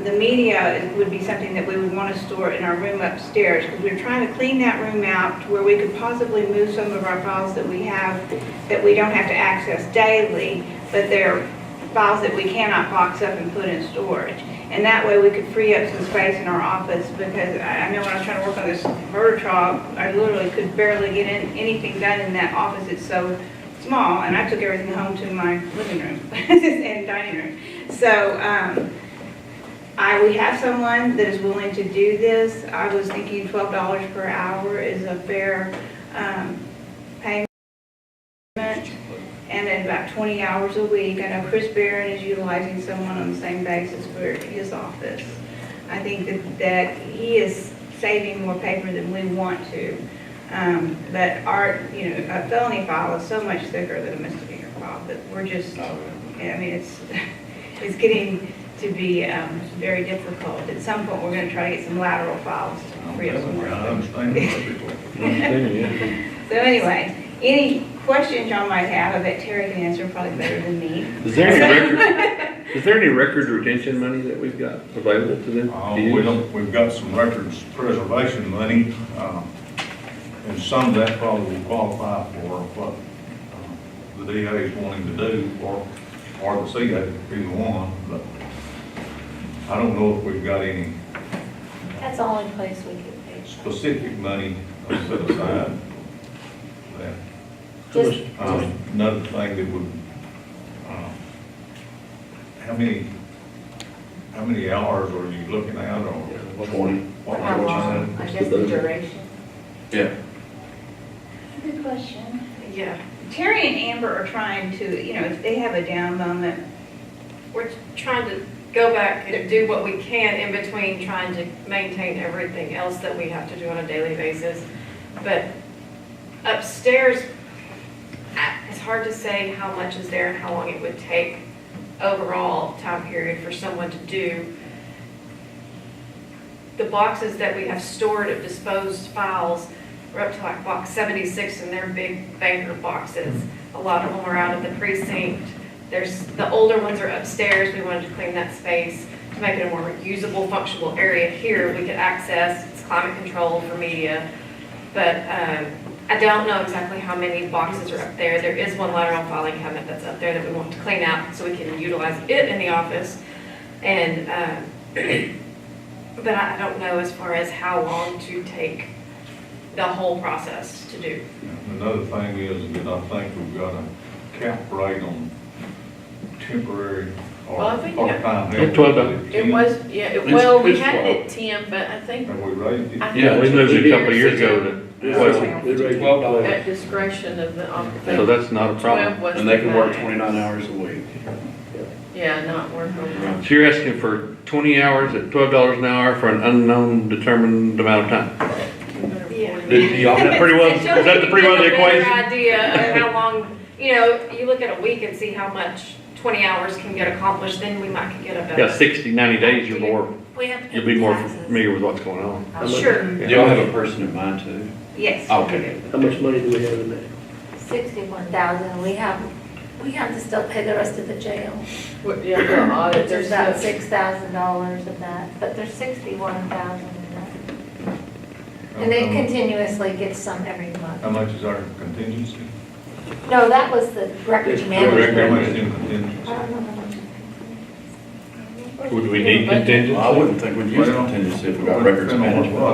Speaker 13: The media would be something that we would want to store in our room upstairs, because we're trying to clean that room out to where we could possibly move some of our files that we have that we don't have to access daily, but they're files that we cannot box up and put in storage. And that way we could free up some space in our office, because I know when I was trying to work on this murder trial, I literally could barely get anything done in that office. It's so small, and I took everything home to my living room and dining room. So we have someone that is willing to do this. I was thinking $12 per hour is a fair payment, and then about 20 hours a week. I know Chris Barron is utilizing someone on the same basis for his office. I think that he is saving more paper than we want to. But a felony file is so much thicker than a misdemeanor file that we're just, I mean, it's getting to be very difficult. At some point, we're going to try to get some lateral files to free up some more.
Speaker 2: I understand that.
Speaker 13: So anyway, any questions y'all might have, I bet Terry can answer probably better than me.
Speaker 9: Is there any record retention money that we've got available to them? to use?
Speaker 2: We've got some records preservation money, and some of that probably will qualify for what the DA is wanting to do, or the CA, either one, but I don't know if we've got any
Speaker 8: That's the only place we could pay.
Speaker 2: specific money set aside for that.
Speaker 8: Just,
Speaker 2: Another thing that would, how many hours are you looking at, or
Speaker 7: 20.
Speaker 2: what
Speaker 8: how
Speaker 2: would you
Speaker 8: long,
Speaker 2: say?
Speaker 8: I guess the duration.
Speaker 7: Yeah.
Speaker 8: Good question.
Speaker 13: Yeah, Terry and Amber are trying to, if they have a down moment,
Speaker 14: We're trying to go back and do what we can in between trying to maintain everything else that we have to do on a daily basis. But upstairs, it's hard to say how much is there and how long it would take overall time period for someone to do. The boxes that we have stored of disposed files are up to like box 76, and they're big banker boxes. A lot of them are out of the precinct. The older ones are upstairs. We wanted to clean that space to make it a more usable, functional area. Here we could access, it's climate controlled for media, but I don't know exactly how many boxes are up there. There is one lateral filing cabinet that's up there that we want to clean out so we can utilize it in the office. And but I don't know as far as how long to take the whole process to do.
Speaker 2: Another thing is that I think we've got a cap rate on temporary or
Speaker 15: Well, I think
Speaker 2: part-time
Speaker 9: Yeah,
Speaker 2: help.
Speaker 9: 12.
Speaker 15: It was, yeah,
Speaker 9: It's-
Speaker 15: well, we
Speaker 9: it's
Speaker 15: had it
Speaker 9: 12.
Speaker 15: at 10, but I think
Speaker 2: Have we raised it?
Speaker 9: Yeah, we moved it a couple of years ago to
Speaker 3: They
Speaker 9: 12.
Speaker 3: raised it
Speaker 7: $12.
Speaker 15: at discretion of the officer.
Speaker 9: So that's not a problem.
Speaker 15: 12 was
Speaker 7: And they can work
Speaker 15: the
Speaker 7: 29
Speaker 15: max.
Speaker 7: hours a week.
Speaker 15: Yeah, not work over.
Speaker 9: So you're asking for 20 hours at $12 an hour for an unknown determined amount of time.
Speaker 14: Yeah.
Speaker 9: Did y'all have pretty well, is that the pretty well the
Speaker 14: Give a better
Speaker 9: equation?
Speaker 14: idea of how long, you know, you look at a week and see how much 20 hours can get accomplished, then we might could get a better.
Speaker 9: Yeah, 60, 90 days,
Speaker 14: We have to pay
Speaker 9: you'll be more
Speaker 14: taxes.
Speaker 9: familiar with what's going on.
Speaker 14: Sure.
Speaker 7: Do y'all have a person in mind too?
Speaker 13: Yes.
Speaker 7: Okay.
Speaker 3: How much money do we have in that?
Speaker 8: 61,000, we have to still pay the rest of the jail.
Speaker 15: Yeah, the audit,
Speaker 8: There's about $6,000 of that, but there's 61,000 in that. And it continuously gets some every month.
Speaker 2: How much is our contingency?
Speaker 8: No, that was the records
Speaker 2: How
Speaker 8: management.
Speaker 2: much in contingency?
Speaker 8: I don't know how much.
Speaker 9: Would we need contingency?
Speaker 7: Well, I wouldn't think we'd use contingency if we got records management.
Speaker 2: I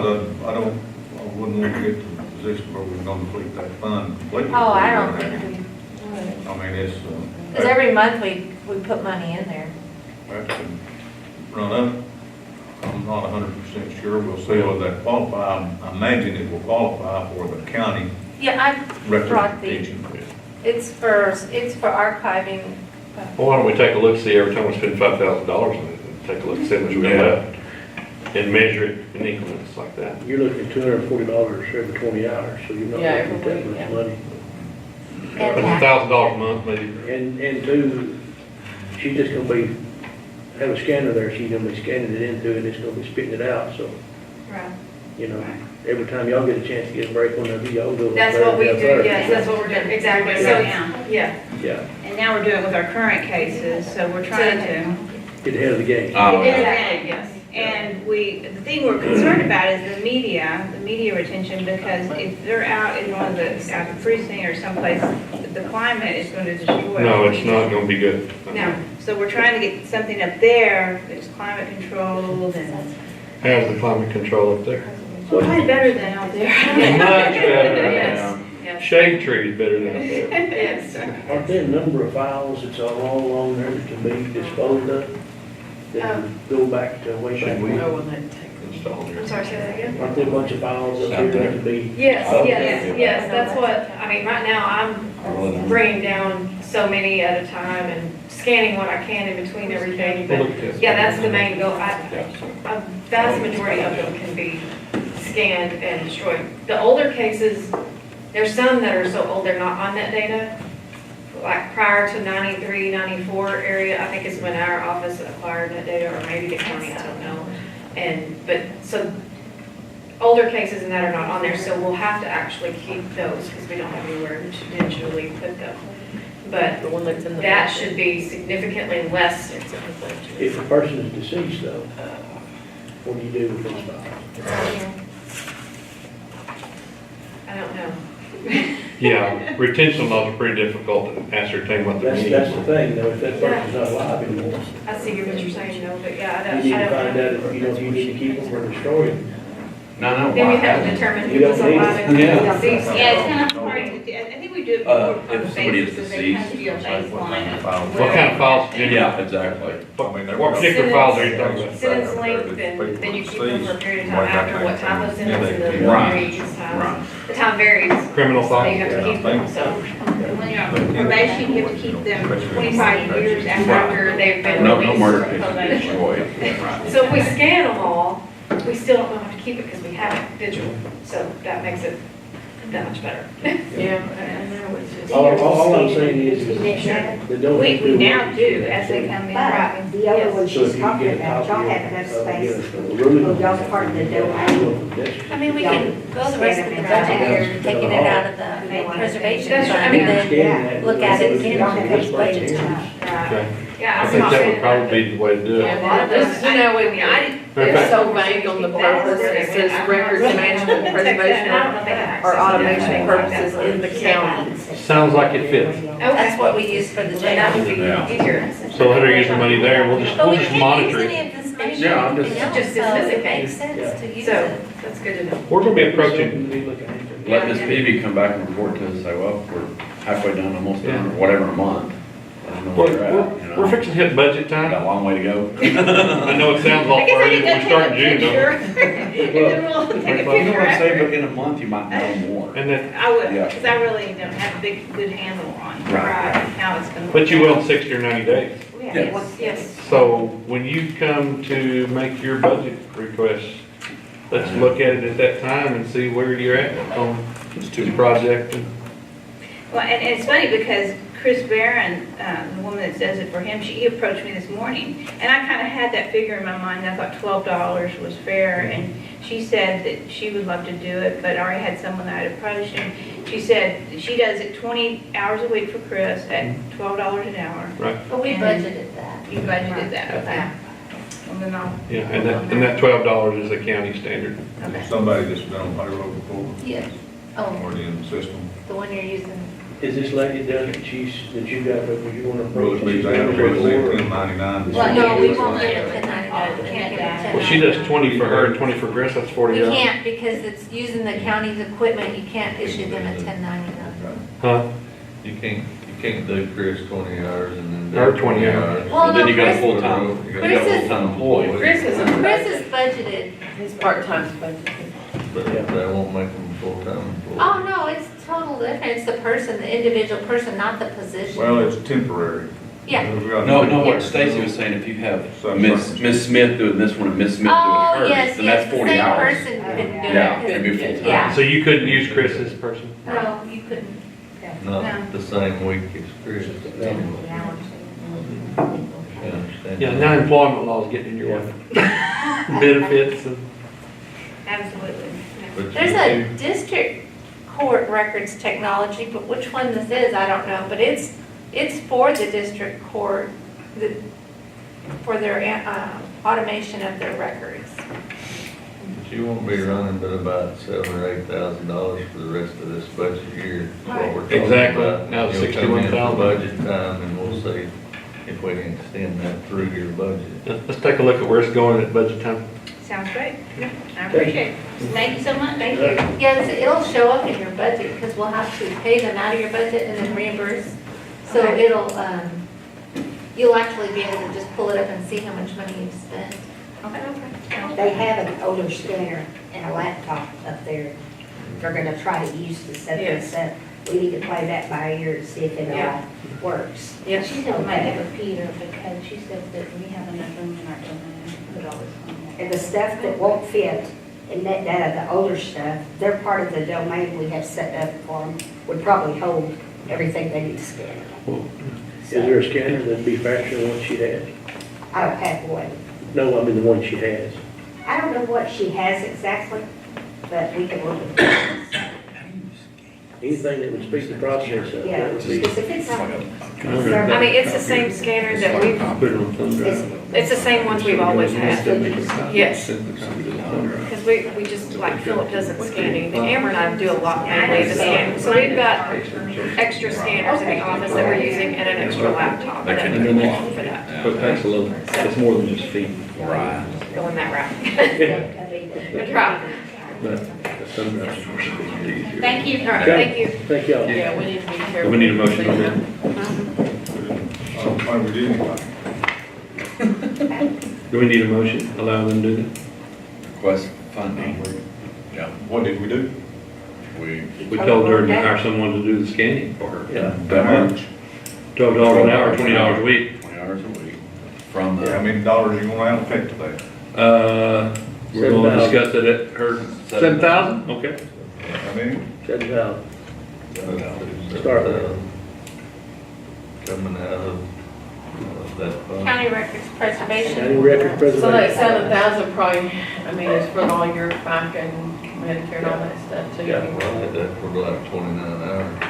Speaker 2: wouldn't want to get to the position where we're gonna complete that fund completely.
Speaker 8: Oh, I don't think we would.
Speaker 2: I mean, it's,
Speaker 8: Because every month we put money in there.
Speaker 2: that can run up. I'm not 100% sure. We'll see whether that qualify. I imagine it will qualify for the county
Speaker 8: Yeah, I
Speaker 2: record
Speaker 8: brought the,
Speaker 2: retention.
Speaker 8: it's for archiving.
Speaker 9: Well, why don't we take a look, see every time we spend $5,000 on it, and take a look, see how much we got left, and measure it in increments like that.
Speaker 3: You're looking at $240 every 20 hours, so you're not
Speaker 15: Yeah,
Speaker 3: looking at
Speaker 15: every
Speaker 3: that
Speaker 15: week,
Speaker 3: much
Speaker 15: yeah.
Speaker 3: money.
Speaker 9: $1,000 a month, maybe.
Speaker 3: And two, she's just gonna be, have a scanner there, she's gonna be scanning it into it, and it's gonna be spitting it out, so,
Speaker 14: Right.
Speaker 3: you know, every time y'all get a chance to get a break on that, y'all do it.
Speaker 14: That's what we do, yes, that's what we're doing, exactly, so,
Speaker 13: Right now.
Speaker 14: yeah.
Speaker 3: Yeah,
Speaker 13: And now we're doing it with our current cases, so we're trying to.
Speaker 3: get ahead of the game.
Speaker 7: Oh, okay.
Speaker 14: Exactly, yes.
Speaker 13: And the thing we're concerned about is the media retention, because if they're out in one of the, out in precinct or someplace, the climate is going to destroy.
Speaker 9: No, it's not gonna be good.
Speaker 13: No, so we're trying to get something up there that's climate controlled and,
Speaker 9: How's the climate control up there?
Speaker 13: probably better than out there.
Speaker 9: Much better.
Speaker 14: Yes, yes.
Speaker 9: Shade trees better than up there.
Speaker 14: Yes.
Speaker 3: Aren't there a number of files that's all along there that can be disposed of? That can go back to way back when?
Speaker 15: Oh, when they take
Speaker 9: Installed here.
Speaker 14: I'm sorry, say that again?
Speaker 3: Aren't there a bunch of files up here that can be?
Speaker 14: Yes,
Speaker 3: Oh,
Speaker 14: yes, yes, that's what, I mean, right now, I'm bringing down so many at a time and scanning what I can in between everything, but, yeah, that's the main goal. A vast majority of them can be scanned and destroyed. The older cases, there's some that are so old, they're not on that data. Like prior to 93, 94 area, I think is when our office acquired that data, or maybe the county, I don't know. But, so, older cases and that are not on there, so we'll have to actually keep those, because we don't have anywhere to digitally put them. But
Speaker 15: the one that's in the.
Speaker 14: that should be significantly less.
Speaker 3: If a person is deceased though, what do you do with those files?
Speaker 14: It's on here. I don't know.
Speaker 9: Yeah, retention laws are pretty difficult to ascertain what the meaning
Speaker 3: That's the
Speaker 9: is.
Speaker 3: thing, though, if that person's not alive anymore,
Speaker 14: I see what you're saying, though, but yeah,
Speaker 3: you need to
Speaker 14: I
Speaker 3: find
Speaker 14: don't
Speaker 3: out
Speaker 14: know.
Speaker 3: if, if you need to keep them or destroy them.
Speaker 7: No,
Speaker 14: Then we have to determine
Speaker 3: You
Speaker 14: who's
Speaker 3: don't need
Speaker 14: alive
Speaker 3: it.
Speaker 14: and
Speaker 7: Yeah.
Speaker 14: who's deceased.
Speaker 13: Yeah, it's kind of hard to do, I think we do it more on a
Speaker 7: if somebody is
Speaker 13: basis, because they kind of
Speaker 7: deceased,
Speaker 13: do a baseline of.
Speaker 9: What kind of files?
Speaker 7: Yeah, exactly.
Speaker 9: What particular files are you talking about?
Speaker 14: Sentence length, and then you keep them for a period of time after what type of sentence, and the
Speaker 7: Right.
Speaker 14: varies times. The time varies,
Speaker 9: Criminal
Speaker 14: so you
Speaker 9: files?
Speaker 14: have to keep them, so.
Speaker 13: When you're on probation, you have to keep them 25 years after
Speaker 14: they've been
Speaker 7: No,
Speaker 14: released.
Speaker 7: no murder
Speaker 14: from
Speaker 7: cases
Speaker 14: probation.
Speaker 7: destroyed. Right.
Speaker 14: So if we scan them all, we still don't have to keep it because we have it digital, so that makes it that much better.
Speaker 15: Yeah, and now it's just.
Speaker 3: All I'm saying is, they don't
Speaker 13: We
Speaker 3: have to.
Speaker 13: now do as they come in.
Speaker 14: Right.
Speaker 10: The other one
Speaker 3: So if
Speaker 10: she's
Speaker 3: you
Speaker 10: talking
Speaker 3: get a
Speaker 10: about,
Speaker 3: copy
Speaker 10: y'all have enough
Speaker 3: of,
Speaker 10: space.
Speaker 3: a ruling.
Speaker 10: Well, y'all's part of the domain.
Speaker 8: I mean, we can go the rest of the budget year, taking it out of the preservation
Speaker 14: That's right. I
Speaker 8: fund,
Speaker 14: mean,
Speaker 8: and then look at it again when it comes budget time.
Speaker 14: Right. Yeah,
Speaker 9: I
Speaker 14: I'm
Speaker 9: think
Speaker 14: not
Speaker 9: that
Speaker 14: saying
Speaker 9: would probably be the way to do
Speaker 15: Yeah,
Speaker 9: it.
Speaker 15: a lot of this, you know, when it's so vague on the purpose, it says records management, preservation, or automation purposes in the county.
Speaker 9: Sounds like it fits.
Speaker 8: That's what we use for the
Speaker 14: That would
Speaker 8: jail.
Speaker 14: be
Speaker 7: Yeah.
Speaker 14: easier.
Speaker 9: So let her use her money there, we'll just
Speaker 8: But we
Speaker 9: monitor
Speaker 8: can't use
Speaker 9: it.
Speaker 8: any of this money
Speaker 7: Yeah, I'm
Speaker 8: for
Speaker 7: just-
Speaker 8: anything else,
Speaker 14: just
Speaker 8: so
Speaker 14: dismiss it.
Speaker 8: it makes sense to use
Speaker 14: So,
Speaker 8: it.
Speaker 14: that's good to know.
Speaker 9: We're gonna be approaching,
Speaker 7: Let Ms. Peavy come back and report to us, say, well, we're halfway done, almost done, or whatever, a month. I don't know where you're at, you know.
Speaker 9: we're fixing to hit budget
Speaker 7: Got
Speaker 9: time.
Speaker 7: a long way to go.
Speaker 9: I know it sounds all
Speaker 13: I guess I
Speaker 9: furry,
Speaker 13: need
Speaker 9: we
Speaker 13: to
Speaker 9: start in
Speaker 13: take a
Speaker 9: June though.
Speaker 13: picture. And then we'll take a
Speaker 7: You know
Speaker 13: picture
Speaker 7: what I'm saying,
Speaker 13: after.
Speaker 7: but in a month, you might know more.
Speaker 9: And then,
Speaker 13: I would,
Speaker 7: Yeah.
Speaker 13: because I really don't have a good handle on
Speaker 7: Right.
Speaker 13: how it's going to.
Speaker 9: but you will in 60 or 90 days.
Speaker 13: Yeah.
Speaker 14: Yes.
Speaker 9: So when you come to make your budget request, let's look at it at that time and see where you're at on the project.
Speaker 13: Well, and it's funny because Chris Barron, the woman that does it for him, she approached me this morning, and I kind of had that figure in my mind. I thought $12 was fair, and she said that she would love to do it, but I already had someone that I'd approached, and she said she does it 20 hours a week for Chris at $12 an hour.
Speaker 9: Right.
Speaker 8: But we
Speaker 13: And
Speaker 8: budgeted that.
Speaker 13: You budgeted that, okay.
Speaker 8: Yeah.
Speaker 13: And then I'll.
Speaker 9: Yeah, and that $12 is a county standard.
Speaker 13: Okay.
Speaker 2: Somebody that's been on payroll before,
Speaker 8: Yes. Oh,
Speaker 2: already in the system.
Speaker 8: the one you're using.
Speaker 3: Is this lady done that you got, that you want to approach?
Speaker 2: Rose Beach, they have a representative 1099.
Speaker 8: Well, no, we won't give it 1099. We can't give it 1099.
Speaker 9: Well, she does 20 for her and 20 for Chris, that's 40
Speaker 8: We
Speaker 9: hours.
Speaker 8: can't because it's using the county's equipment. You can't issue them a 1099.
Speaker 9: Huh?
Speaker 6: You can't do Chris 20 hours and then.
Speaker 9: Or 20 hours.
Speaker 8: Well,
Speaker 7: Then
Speaker 8: no,
Speaker 7: you got a
Speaker 8: Chris,
Speaker 7: full-time, you got a
Speaker 8: Chris
Speaker 7: full-time employee.
Speaker 15: Chris is
Speaker 8: Chris is budgeted.
Speaker 15: his part-time's budgeted.
Speaker 6: But that won't make them full-time employees.
Speaker 8: Oh, no, it's total different. It's the person, the individual person, not the position.
Speaker 2: Well, it's temporary.
Speaker 8: Yeah.
Speaker 2: We've got-
Speaker 7: No, what Stacy was saying, if you have
Speaker 2: Some
Speaker 7: Miss
Speaker 2: circumstances.
Speaker 7: Smith doing this one and Miss Smith doing
Speaker 8: Oh,
Speaker 7: hers,
Speaker 8: yes,
Speaker 7: then
Speaker 8: yes,
Speaker 7: that's
Speaker 8: the
Speaker 7: 40
Speaker 8: same
Speaker 7: hours.
Speaker 8: person couldn't do it.
Speaker 7: Yeah,
Speaker 8: 'cause-
Speaker 7: it'd be full-time.
Speaker 8: Yeah.
Speaker 9: So you couldn't use Chris's person?
Speaker 8: No, you couldn't.
Speaker 6: Not the same week as Chris. You understand?
Speaker 9: Yeah, now employment law is getting in your way. Benefits and.
Speaker 13: Absolutely.
Speaker 6: But you
Speaker 8: There's a
Speaker 6: do-
Speaker 8: district court records technology, but which one this is, I don't know, but it's for the district court, for their automation of their records.
Speaker 6: But you won't be running but about $7,000 or $8,000 for the rest of this budget year. is what we're talking
Speaker 9: Exactly.
Speaker 6: about.
Speaker 9: Now it's
Speaker 6: You'll come in for
Speaker 9: 61,000.
Speaker 6: budget time and we'll see if we can extend that through your budget.
Speaker 9: Let's take a look at where it's going at budget time.
Speaker 13: Sounds great. I appreciate it. Thank you so much.
Speaker 8: Thank you. Yes, it'll show up in your budget because we'll have to pay them out of your budget and then reimburse. So
Speaker 13: Okay.
Speaker 8: it'll, you'll actually be able to just pull it up and see how much money you've spent.
Speaker 13: Okay.
Speaker 10: They have an older scanner and a laptop up there. They're gonna try to use the
Speaker 15: Yes.
Speaker 10: 7. We need to play that by ear to see if it
Speaker 15: Yeah.
Speaker 10: works.
Speaker 15: Yes.
Speaker 8: She said we might
Speaker 10: Okay.
Speaker 8: have a Peter because she said that we have enough room in our building to put all this on there.
Speaker 10: And the stuff that won't fit, and that, the older stuff, they're part of the domain we have set up for them, would probably hold everything they need to scan.
Speaker 3: Is there a scanner that'd be faster than what she has?
Speaker 10: I don't have one.
Speaker 3: No, I mean the one she has.
Speaker 10: I don't know what she has exactly, but we can look at that.
Speaker 3: Anything that would speed the process up,
Speaker 10: Yeah,
Speaker 3: that would be.
Speaker 10: because if it's
Speaker 14: I mean, it's the same scanner that we've,
Speaker 9: Put it on thumb drive.
Speaker 14: it's the same ones we've always had. Yes.
Speaker 6: Send the copy to the owner.
Speaker 14: Because we just, like Philip doesn't scan anything. Amber and I do a lot mainly the scanning. So we've got extra scanners in the office that we're using and an extra laptop that we want for that.
Speaker 9: But thanks a little, it's more than just feet.
Speaker 7: Right.
Speaker 14: Going that route. Good try.
Speaker 9: But the thumb drive is easier.
Speaker 8: Thank you.
Speaker 14: All right, thank you.
Speaker 3: Thank y'all.
Speaker 15: Yeah, we need to be
Speaker 9: Do
Speaker 15: careful.
Speaker 9: we need a motion on that?
Speaker 2: I don't think we did anything.
Speaker 9: Do we need a motion, allow them to do that?
Speaker 7: Request funding. Yeah,
Speaker 2: What did we do?
Speaker 7: we,
Speaker 9: We told her to hire someone to do the scanning for her.
Speaker 3: Yeah.
Speaker 2: How much?
Speaker 9: $12 an hour, 20 hours a week.
Speaker 7: 20 hours a week from
Speaker 2: How
Speaker 7: the,
Speaker 2: many dollars you want to allocate to that?
Speaker 9: We're gonna discuss it at her, 7,000? Okay.
Speaker 2: I mean,
Speaker 3: 7,000. Start with it.
Speaker 6: Coming out of that fund.
Speaker 8: County records
Speaker 3: County
Speaker 8: preservation.
Speaker 3: records
Speaker 15: So that
Speaker 3: preservation.
Speaker 15: 7,000 probably, I mean, is for all your FICA and Medicare and all that stuff too.
Speaker 3: Yeah.
Speaker 6: Well, that's for like 29 hours.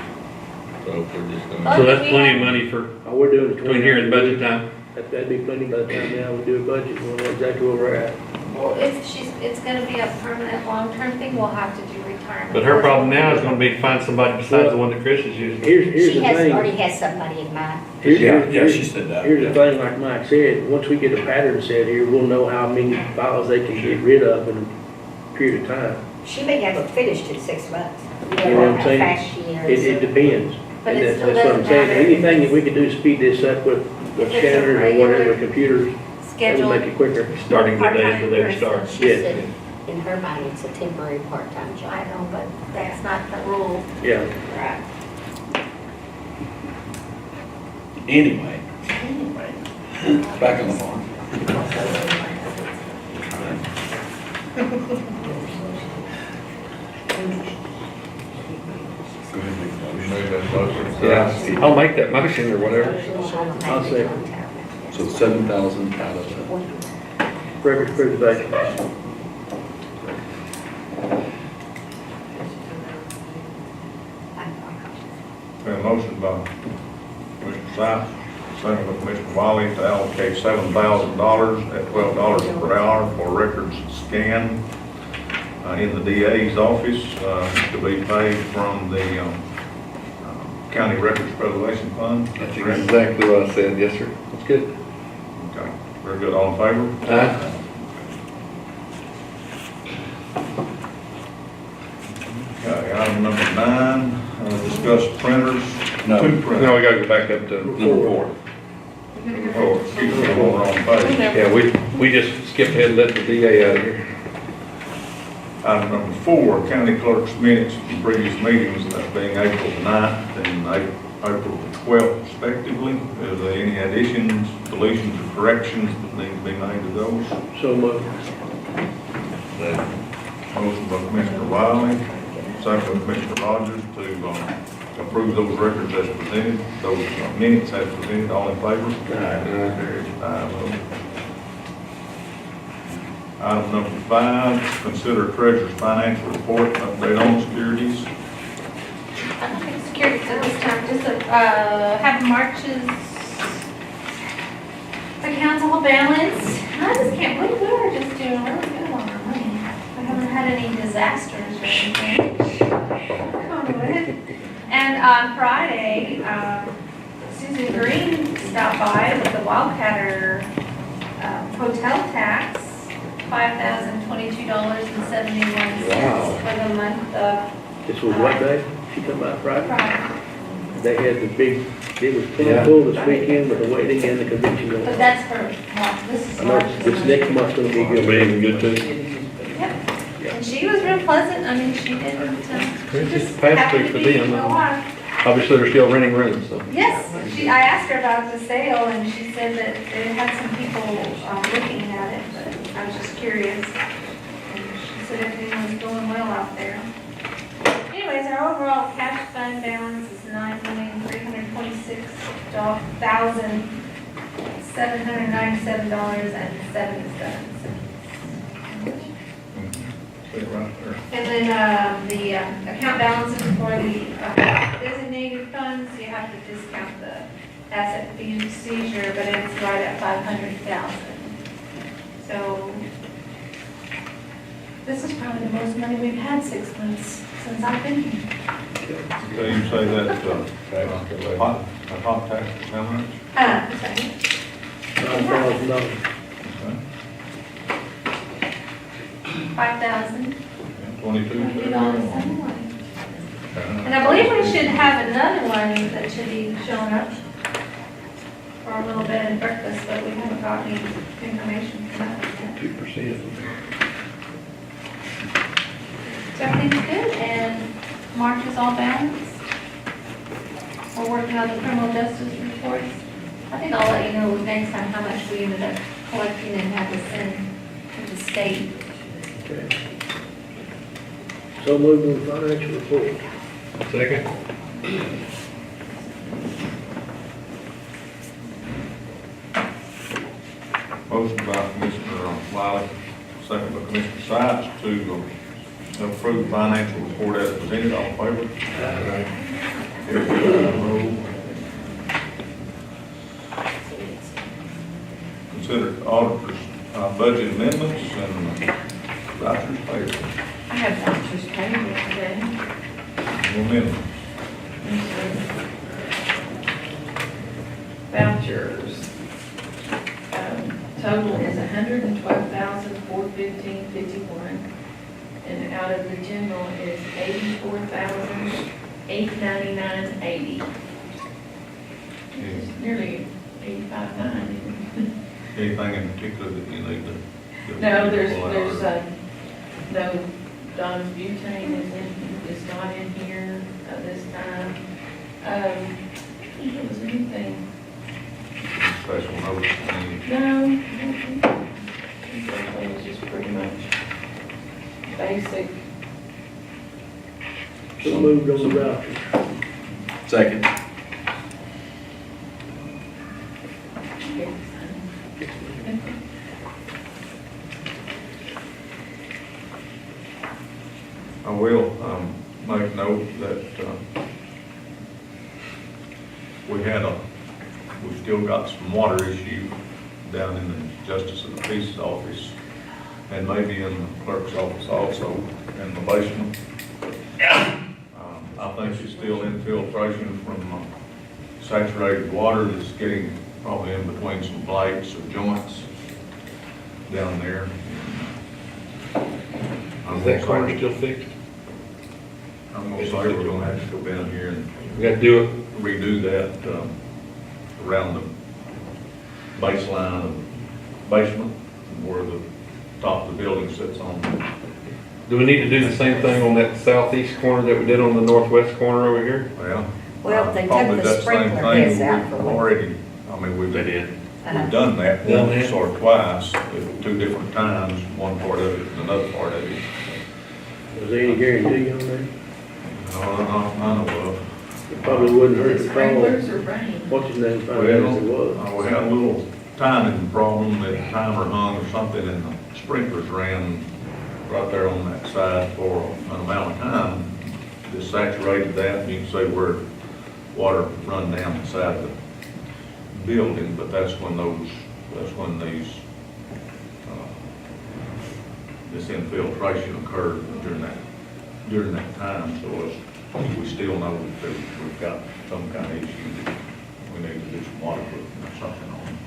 Speaker 6: So if we're just gonna.
Speaker 9: So that's plenty of money for,
Speaker 3: Oh, we're doing it
Speaker 9: between here and budget time.
Speaker 3: That'd be plenty by the time now we do a budget, we'll know exactly where we're at.
Speaker 8: Well, it's gonna be a permanent, long-term thing. We'll have to do retirement.
Speaker 9: But her problem now is gonna be to find somebody besides the one that Chris is using.
Speaker 3: Here's
Speaker 10: She
Speaker 3: the
Speaker 10: has,
Speaker 3: thing.
Speaker 10: already has somebody in mind.
Speaker 7: yeah, she said that.
Speaker 3: Here's the thing, like Mike said, once we get a pattern set here, we'll know how many files they can get rid of in a period of time.
Speaker 10: She may have it finished in 6 months.
Speaker 3: You know what I'm
Speaker 10: How
Speaker 3: saying?
Speaker 10: fast she
Speaker 3: It
Speaker 10: is.
Speaker 3: depends.
Speaker 8: But
Speaker 3: And
Speaker 8: it
Speaker 3: that's
Speaker 8: still
Speaker 3: what I'm
Speaker 8: doesn't
Speaker 3: saying.
Speaker 8: matter.
Speaker 3: Anything that we could do to speed this up with
Speaker 8: If it's a
Speaker 3: scanners or
Speaker 8: regular
Speaker 3: whatever, computers, that would
Speaker 8: Schedule.
Speaker 3: make it quicker.
Speaker 9: Starting the day
Speaker 8: Part-time
Speaker 9: after they
Speaker 8: person.
Speaker 9: start.
Speaker 10: She
Speaker 3: Yeah.
Speaker 10: said, in her mind, it's a temporary part-time
Speaker 8: I
Speaker 10: job.
Speaker 8: know, but that's not the rule.
Speaker 3: Yeah.
Speaker 10: Right.
Speaker 7: Anyway, Back on the phone.
Speaker 6: You made that motion.
Speaker 9: Yeah, I'll make that motion or whatever.
Speaker 3: I'll say,
Speaker 7: So 7,000 out of the.
Speaker 3: records preservation.
Speaker 2: A motion by Commissioner Sykes, second by Commissioner Wiley to allocate $7,000 at $12 per hour for records scan in the DA's office to be paid from the County Records Preservation Fund.
Speaker 7: That's exactly what I said, yes, sir.
Speaker 3: That's good.
Speaker 2: Okay, very good. All in favor?
Speaker 3: Aye.
Speaker 2: Okay, item number 9, discuss printers.
Speaker 7: No.
Speaker 2: Two printers.
Speaker 9: Now we gotta go back up to number 4.
Speaker 2: Oh, excuse me, I'm on the wrong page.
Speaker 9: Yeah, we just skipped ahead and let the DA out of here.
Speaker 2: Item number 4, county clerk's minutes from previous meetings, that being April the 9th and April the 12th respectively. Is there any additions, deletions, or corrections that need to be made to those?
Speaker 3: So moved.
Speaker 2: Motion by Commissioner Wiley, second by Commissioner Rogers to approve those records as presented, those minutes as presented. All in favor? Aye. Item number 5, consider treasurer's financial report, update on securities.
Speaker 8: I don't think security's at this time, just have March's accounts all balanced. I just can't believe we were just doing really good on our money. We haven't had any disasters or anything. And on Friday, Susan Green stopped by with the Wildcatter hotel tax, $5,022.71
Speaker 7: Wow.
Speaker 8: for the month of
Speaker 3: This was what day? She come by Friday?
Speaker 8: Friday.
Speaker 3: They had the big, it was
Speaker 9: Yeah.
Speaker 3: full this weekend with the wedding and the convention going
Speaker 8: But
Speaker 3: on.
Speaker 8: that's for March, this is
Speaker 3: I know
Speaker 8: March.
Speaker 3: this next month's gonna be good.
Speaker 9: Be even good too.
Speaker 8: Yep. And she was real pleasant, I mean, she didn't, she
Speaker 9: It's
Speaker 8: just
Speaker 9: fast
Speaker 8: happened
Speaker 9: food
Speaker 8: to
Speaker 9: for
Speaker 8: be,
Speaker 9: them,
Speaker 8: you know
Speaker 9: huh?
Speaker 8: why.
Speaker 9: Obviously, they're still renting rooms, so.
Speaker 8: Yes, I asked her about the sale, and she said that they had some people looking at it, but I was just curious. And she said everything was going well out there. Anyways, our overall cash fund balance is $9,326,797.70.
Speaker 2: Right there.
Speaker 8: And then the account balances for the designated funds, you have to discount the asset fee seizure, but it's right at 500,000. So this is probably the most money we've had 6 months since I've been here.
Speaker 2: So you say that, hot tax is how much?
Speaker 8: Sorry.
Speaker 3: $5,000.
Speaker 8: $5,000.
Speaker 2: $22.
Speaker 8: And I believe we should have another one that should be showing up for a little bit of breakfast, but we haven't got any information from that yet.
Speaker 9: 2%.
Speaker 8: So everything's good, and March is all balanced. We're working on the criminal justice reports. I think I'll let you know next time how much we ended up collecting and had to send to the state.
Speaker 3: Okay. So moved on financial report.
Speaker 9: Second?
Speaker 2: Motion by Commissioner Wiley, second by Commissioner Sykes to approve financial report as presented. All in favor? Carried 5-0. Consider auditor's budget amendments and vouchers payable.
Speaker 15: I have vouchers payable today.
Speaker 2: Amendments.
Speaker 15: Vouchers. Total is $112,415.51, and out of the general is $84,899.80. It's nearly $85,900.
Speaker 2: Anything in particular that you need to?
Speaker 15: No, there's no Don's butane is not in here at this time. Was there anything?
Speaker 2: special notice.
Speaker 15: No. It's just pretty much basic.
Speaker 3: So moved on the voucher.
Speaker 7: Second.
Speaker 2: I will make note that we still got some water issue down in the Justice of the Peace office, and maybe in the clerk's office also, in the basement. I think it's still infiltration from saturated water that's getting probably in between some plates or joints down there.
Speaker 9: Is that corner still fixed?
Speaker 2: I'm gonna say we're gonna have to go down here and
Speaker 9: We gotta do it.
Speaker 2: redo that around the baseline of basement where the top of the building sits on.
Speaker 9: Do we need to do the same thing on that southeast corner that we did on the northwest corner over here?
Speaker 10: Well, they took
Speaker 2: probably
Speaker 10: the
Speaker 2: that same
Speaker 10: sprinkler
Speaker 2: thing.
Speaker 10: heads out for
Speaker 2: We've
Speaker 10: one.
Speaker 2: already, I mean, we've
Speaker 7: did.
Speaker 2: done that
Speaker 9: Done
Speaker 2: once
Speaker 9: that.
Speaker 2: or twice at two different times, one part of it and another part of it.
Speaker 3: Was there any guarantee on that?
Speaker 2: I know of.
Speaker 3: It probably wouldn't hurt to
Speaker 15: Sprinklers
Speaker 3: call.
Speaker 15: or rain?
Speaker 3: What's his name, find out if it was.
Speaker 2: We had a little timing problem, that the timer hung or something, and the sprinklers ran right there on that side for an amount of time. Just saturated that, and you can see where water run down the side of the building, but that's when these, this infiltration occurred during that time, so we still know that we've got some kind of issue that we need to do some water proofing or something on.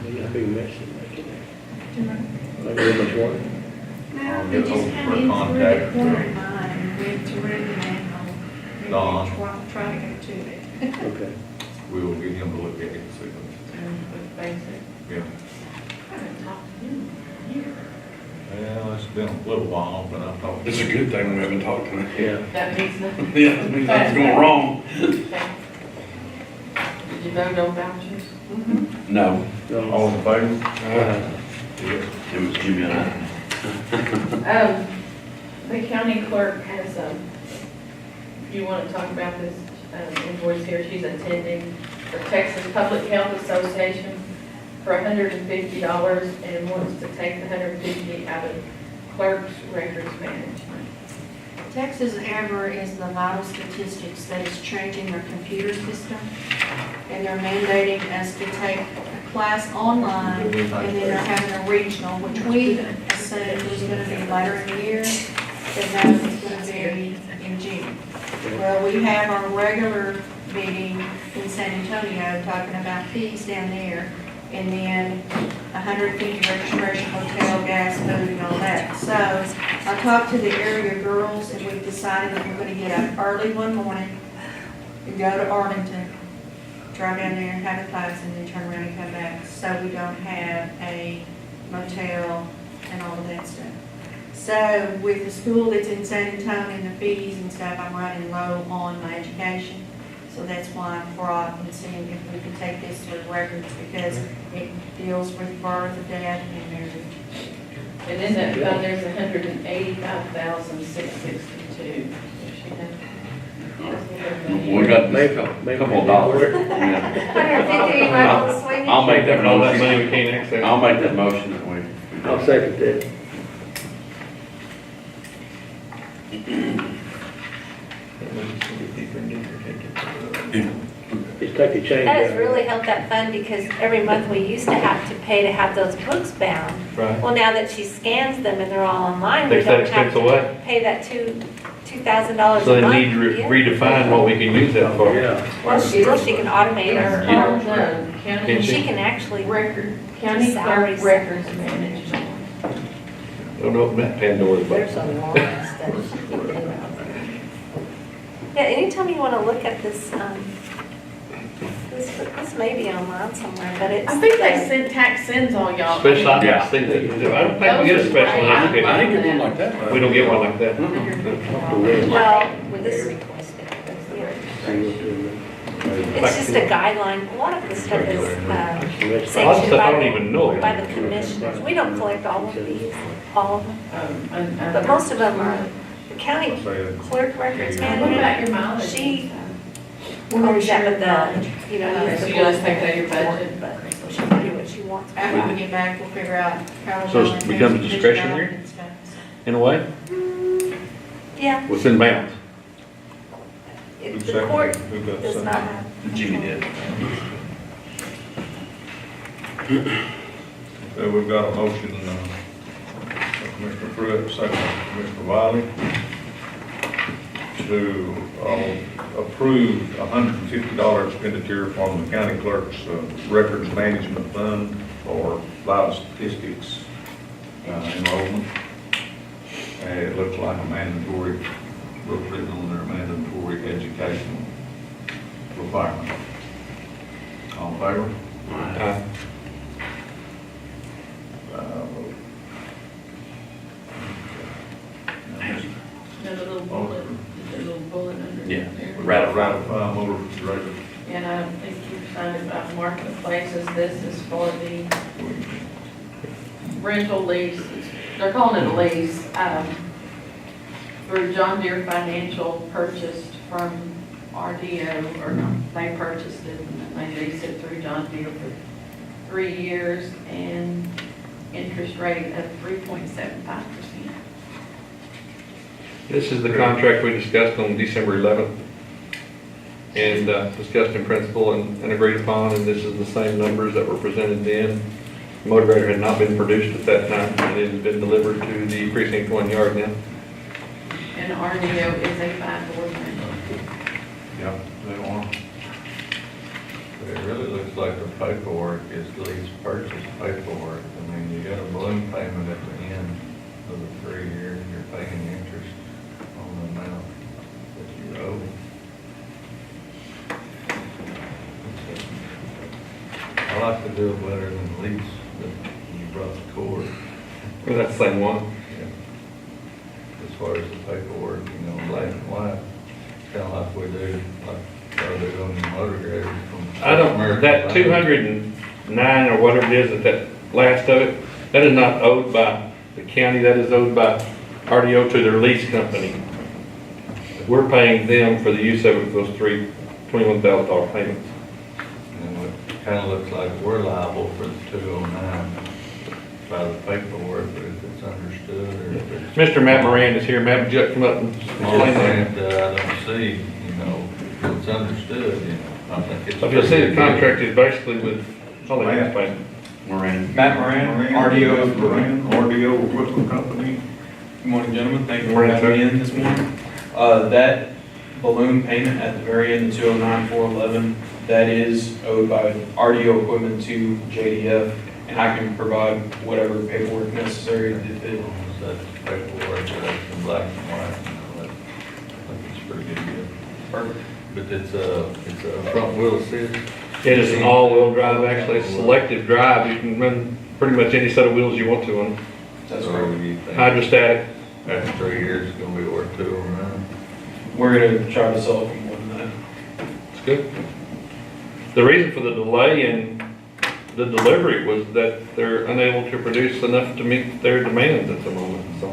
Speaker 3: Maybe a big mess in there. Maybe that much water.
Speaker 2: I'll get hold of her contact.
Speaker 13: Went to ring the manhole.
Speaker 2: Don.
Speaker 13: Try to get to it.
Speaker 3: Okay.
Speaker 2: We will get him to look at it and see
Speaker 15: Basic.
Speaker 2: Yeah.
Speaker 15: I haven't talked to him in years.
Speaker 2: Well, it's been a little while, but I thought.
Speaker 7: It's a good thing we haven't talked to him.
Speaker 3: Yeah.
Speaker 15: That means nothing.
Speaker 7: Yeah, it means nothing's going wrong.
Speaker 15: Did you vote on vouchers?
Speaker 7: No,
Speaker 3: No.
Speaker 2: All in favor?
Speaker 3: Yes.
Speaker 7: it was Jimmy and I.
Speaker 15: The county clerk has, you want to talk about this invoice here, she's attending the Texas Public Health Association for $150 and wants to take the $150 out of clerk's records management.
Speaker 16: Texas Ever is the vital statistics that is changing their computer system, and they're mandating us to take a class online, and then they're having a regional, which we assumed was going to be later in the year, and that was going to be in June. Well, we have our regular meeting in San Antonio talking about fees down there, and then 150 registration, hotel, gas, food, and all that. So I talked to the area girls, and we've decided that we're going to get up early one morning and go to Arlington, drive down there and have a class, and then turn around and come back, so we don't have a motel and all of that stuff. So with the school that's in San Antonio and the fees and stuff, I'm running low on my education. So that's why I brought and seeing if we could take this to records, because it deals with birth, death, and marriage.
Speaker 15: And in that fund, there's $185,662.
Speaker 7: We got a couple of dollars. I'll make that
Speaker 9: All that
Speaker 7: motion.
Speaker 9: money we can't access.
Speaker 7: I'll make that motion that we.
Speaker 3: I'll second that. Just take a change
Speaker 8: That has
Speaker 3: out.
Speaker 8: really helped that fund, because every month we used to have to pay to have those books bound.
Speaker 9: Right.
Speaker 8: Well, now that she scans them and they're all online, we
Speaker 9: Takes that
Speaker 8: don't have
Speaker 9: expense away.
Speaker 8: to pay that $2,000
Speaker 9: So
Speaker 8: a
Speaker 9: they
Speaker 8: month.
Speaker 9: need to
Speaker 8: Yeah.
Speaker 9: redefine what we can use that for.
Speaker 3: Yeah.
Speaker 8: Well, still she can automate her,
Speaker 15: No,
Speaker 9: Can
Speaker 15: county
Speaker 8: she can actually,
Speaker 15: record, county clerk
Speaker 8: Salaries.
Speaker 15: records management.
Speaker 9: Don't open that Pandora's
Speaker 10: There's
Speaker 9: box.
Speaker 10: a lot of stuff she can do out there.
Speaker 8: yeah, anytime you want to look at this, this may be online somewhere, but it's.
Speaker 15: I think they send tax sends on y'all.
Speaker 9: Special, I
Speaker 7: Yeah.
Speaker 9: see that. I don't think we get a special
Speaker 7: I
Speaker 9: education.
Speaker 7: didn't get one like that.
Speaker 9: We don't get one like that.
Speaker 8: Well,
Speaker 10: With
Speaker 8: this,
Speaker 10: the requested.
Speaker 8: yeah. It's just a guideline. A lot of this stuff is
Speaker 9: A lot of
Speaker 8: sanctioned
Speaker 9: stuff I don't even know.
Speaker 8: by the commissioners. We don't collect all of these, all of them.
Speaker 15: And
Speaker 8: But most of them are the county
Speaker 2: Say,
Speaker 8: clerk records
Speaker 15: What about
Speaker 8: manager.
Speaker 15: your mileage?
Speaker 8: She owns that with the, you know,
Speaker 15: Okay,
Speaker 8: use
Speaker 15: so
Speaker 8: the
Speaker 15: you guys
Speaker 8: book
Speaker 15: take that out of your
Speaker 8: report,
Speaker 15: budget?
Speaker 8: but she can do what she wants.
Speaker 16: After we get back, we'll figure out how.
Speaker 9: So it becomes discretionary? In a way,
Speaker 8: Yeah,
Speaker 9: within bounds.
Speaker 8: the court
Speaker 2: Who got
Speaker 8: does
Speaker 2: second?
Speaker 8: not have.
Speaker 7: Jimmy did.
Speaker 2: Okay, we've got a motion, Commissioner Pruitt, second Commissioner Wiley, to approve $150 expenditure from the county clerk's records management fund for vital statistics enrollment. And it looks like a mandatory, written on there, mandatory educational requirement. All in favor?
Speaker 15: There's a little bullet under
Speaker 7: Yeah.
Speaker 15: there.
Speaker 2: Ratify motor grader.
Speaker 15: And I don't think you signed about marketplaces. This is for the rental lease. They're calling it a lease, through John Deere Financial, purchased from RDO, or no, they purchased it and they leased it through John Deere for 3 years and interest rate of 3.75%.
Speaker 9: This is the contract we discussed on December 11th and discussed in principle and agreed upon, and this is the same numbers that were presented then. The motivator had not been produced at that time, and it has been delivered to the precinct 1 yard now.
Speaker 15: And RDO is a 5-door rental.
Speaker 2: Yeah, they want.
Speaker 6: It really looks like the paperwork is lease purchase paperwork. I mean, you got a balloon payment at the end of the 3 years, and you're paying interest on the amount that you owe. I like to do it better than lease, but you brought the court.
Speaker 9: Well, that's the same one.
Speaker 6: Yeah. As far as the paperwork, you know, black and white, kind of like we do, like I do on the motor graders from.
Speaker 9: I don't,
Speaker 6: American
Speaker 9: that
Speaker 6: Bank.
Speaker 9: 209 or whatever it is, that last of it, that is not owed by the county, that is owed by RDO to their lease company. We're paying them for the use of it, those three $21,000 payments.
Speaker 6: And it kind of looks like we're liable for the 209 by the paperwork, but if it's understood or if it's.
Speaker 9: Mr. Matt Moran is here. Matt, would you like to come up and
Speaker 6: Small
Speaker 9: explain that?
Speaker 6: print that I don't see, you know, if it's understood, you know, I think it's.
Speaker 9: So if you'll see, the contract is basically with, I'll let you explain.
Speaker 7: Moran.
Speaker 17: Matt Moran, RDO.
Speaker 2: Moran, RDO Equipment Company.
Speaker 17: Good morning, gentlemen. Thank you for
Speaker 9: Morning,
Speaker 17: having me
Speaker 9: sir.
Speaker 17: in this morning. That balloon payment at the very end, the 209,411, that is owed by RDO Equipment to JDF, and I can provide whatever paperwork necessary if it.
Speaker 6: That's paperwork, that's in black and white, you know, I think it's pretty good deal.
Speaker 17: Perfect.
Speaker 6: But it's a front wheel assist.
Speaker 9: It is an all-wheel drive, actually, it's selective drive. You can run pretty much any set of wheels you want to on it.
Speaker 17: That's
Speaker 6: So
Speaker 17: great.
Speaker 6: you think
Speaker 9: Hydrostatic.
Speaker 6: after 3 years, it's gonna be worth 209?
Speaker 17: We're gonna try to sell it for more than that.
Speaker 9: It's good. The reason for the delay in the delivery was that they're unable to produce enough to meet their demands at the moment, so.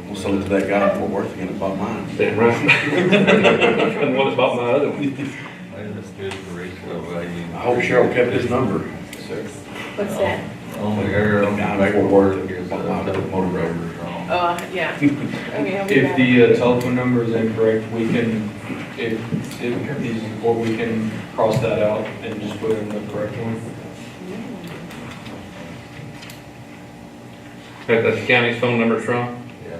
Speaker 7: We'll sell it to that guy in Fort Worth again that bought mine.
Speaker 9: Damn right. And what about my other one?
Speaker 6: Maybe that's good for resale value.
Speaker 7: I hope Cheryl kept his number.
Speaker 8: What's that?
Speaker 6: Only error on the
Speaker 7: Down in Fort
Speaker 6: paperwork
Speaker 7: Worth,
Speaker 6: is
Speaker 7: bought my
Speaker 6: the
Speaker 7: other
Speaker 6: motor
Speaker 7: motor
Speaker 6: grader's wrong.
Speaker 15: Yeah.
Speaker 17: If the telephone number is incorrect, we can, if these, or we can cross that out and just put in the correct one.
Speaker 9: That's the county's phone number, Sean?
Speaker 6: Yeah.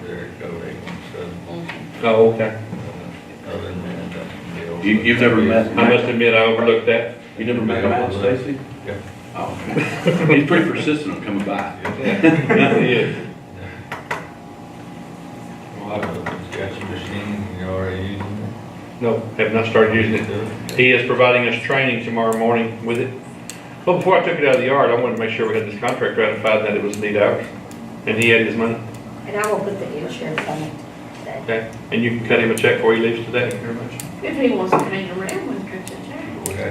Speaker 6: There it goes, 817.
Speaker 9: Oh, okay.
Speaker 6: Other than that, that's the deal.
Speaker 7: You've never met?
Speaker 9: I must admit, I overlooked that.
Speaker 7: You never met Matt Stacy?
Speaker 6: Yeah.
Speaker 7: Oh. He's pretty persistent on coming by.
Speaker 9: Yeah.
Speaker 6: It's got your machine, you're already using it.
Speaker 9: No, have not started using it. He is providing us training tomorrow morning with it. But before I took it out of the yard, I wanted to make sure we had this contract ratified and that it was neat hours. And he had his money.
Speaker 10: And I will put the insurance on it. today.
Speaker 9: Okay, and you can cut him a check before he leaves today. Very much.
Speaker 16: If he wants to hang around with her today.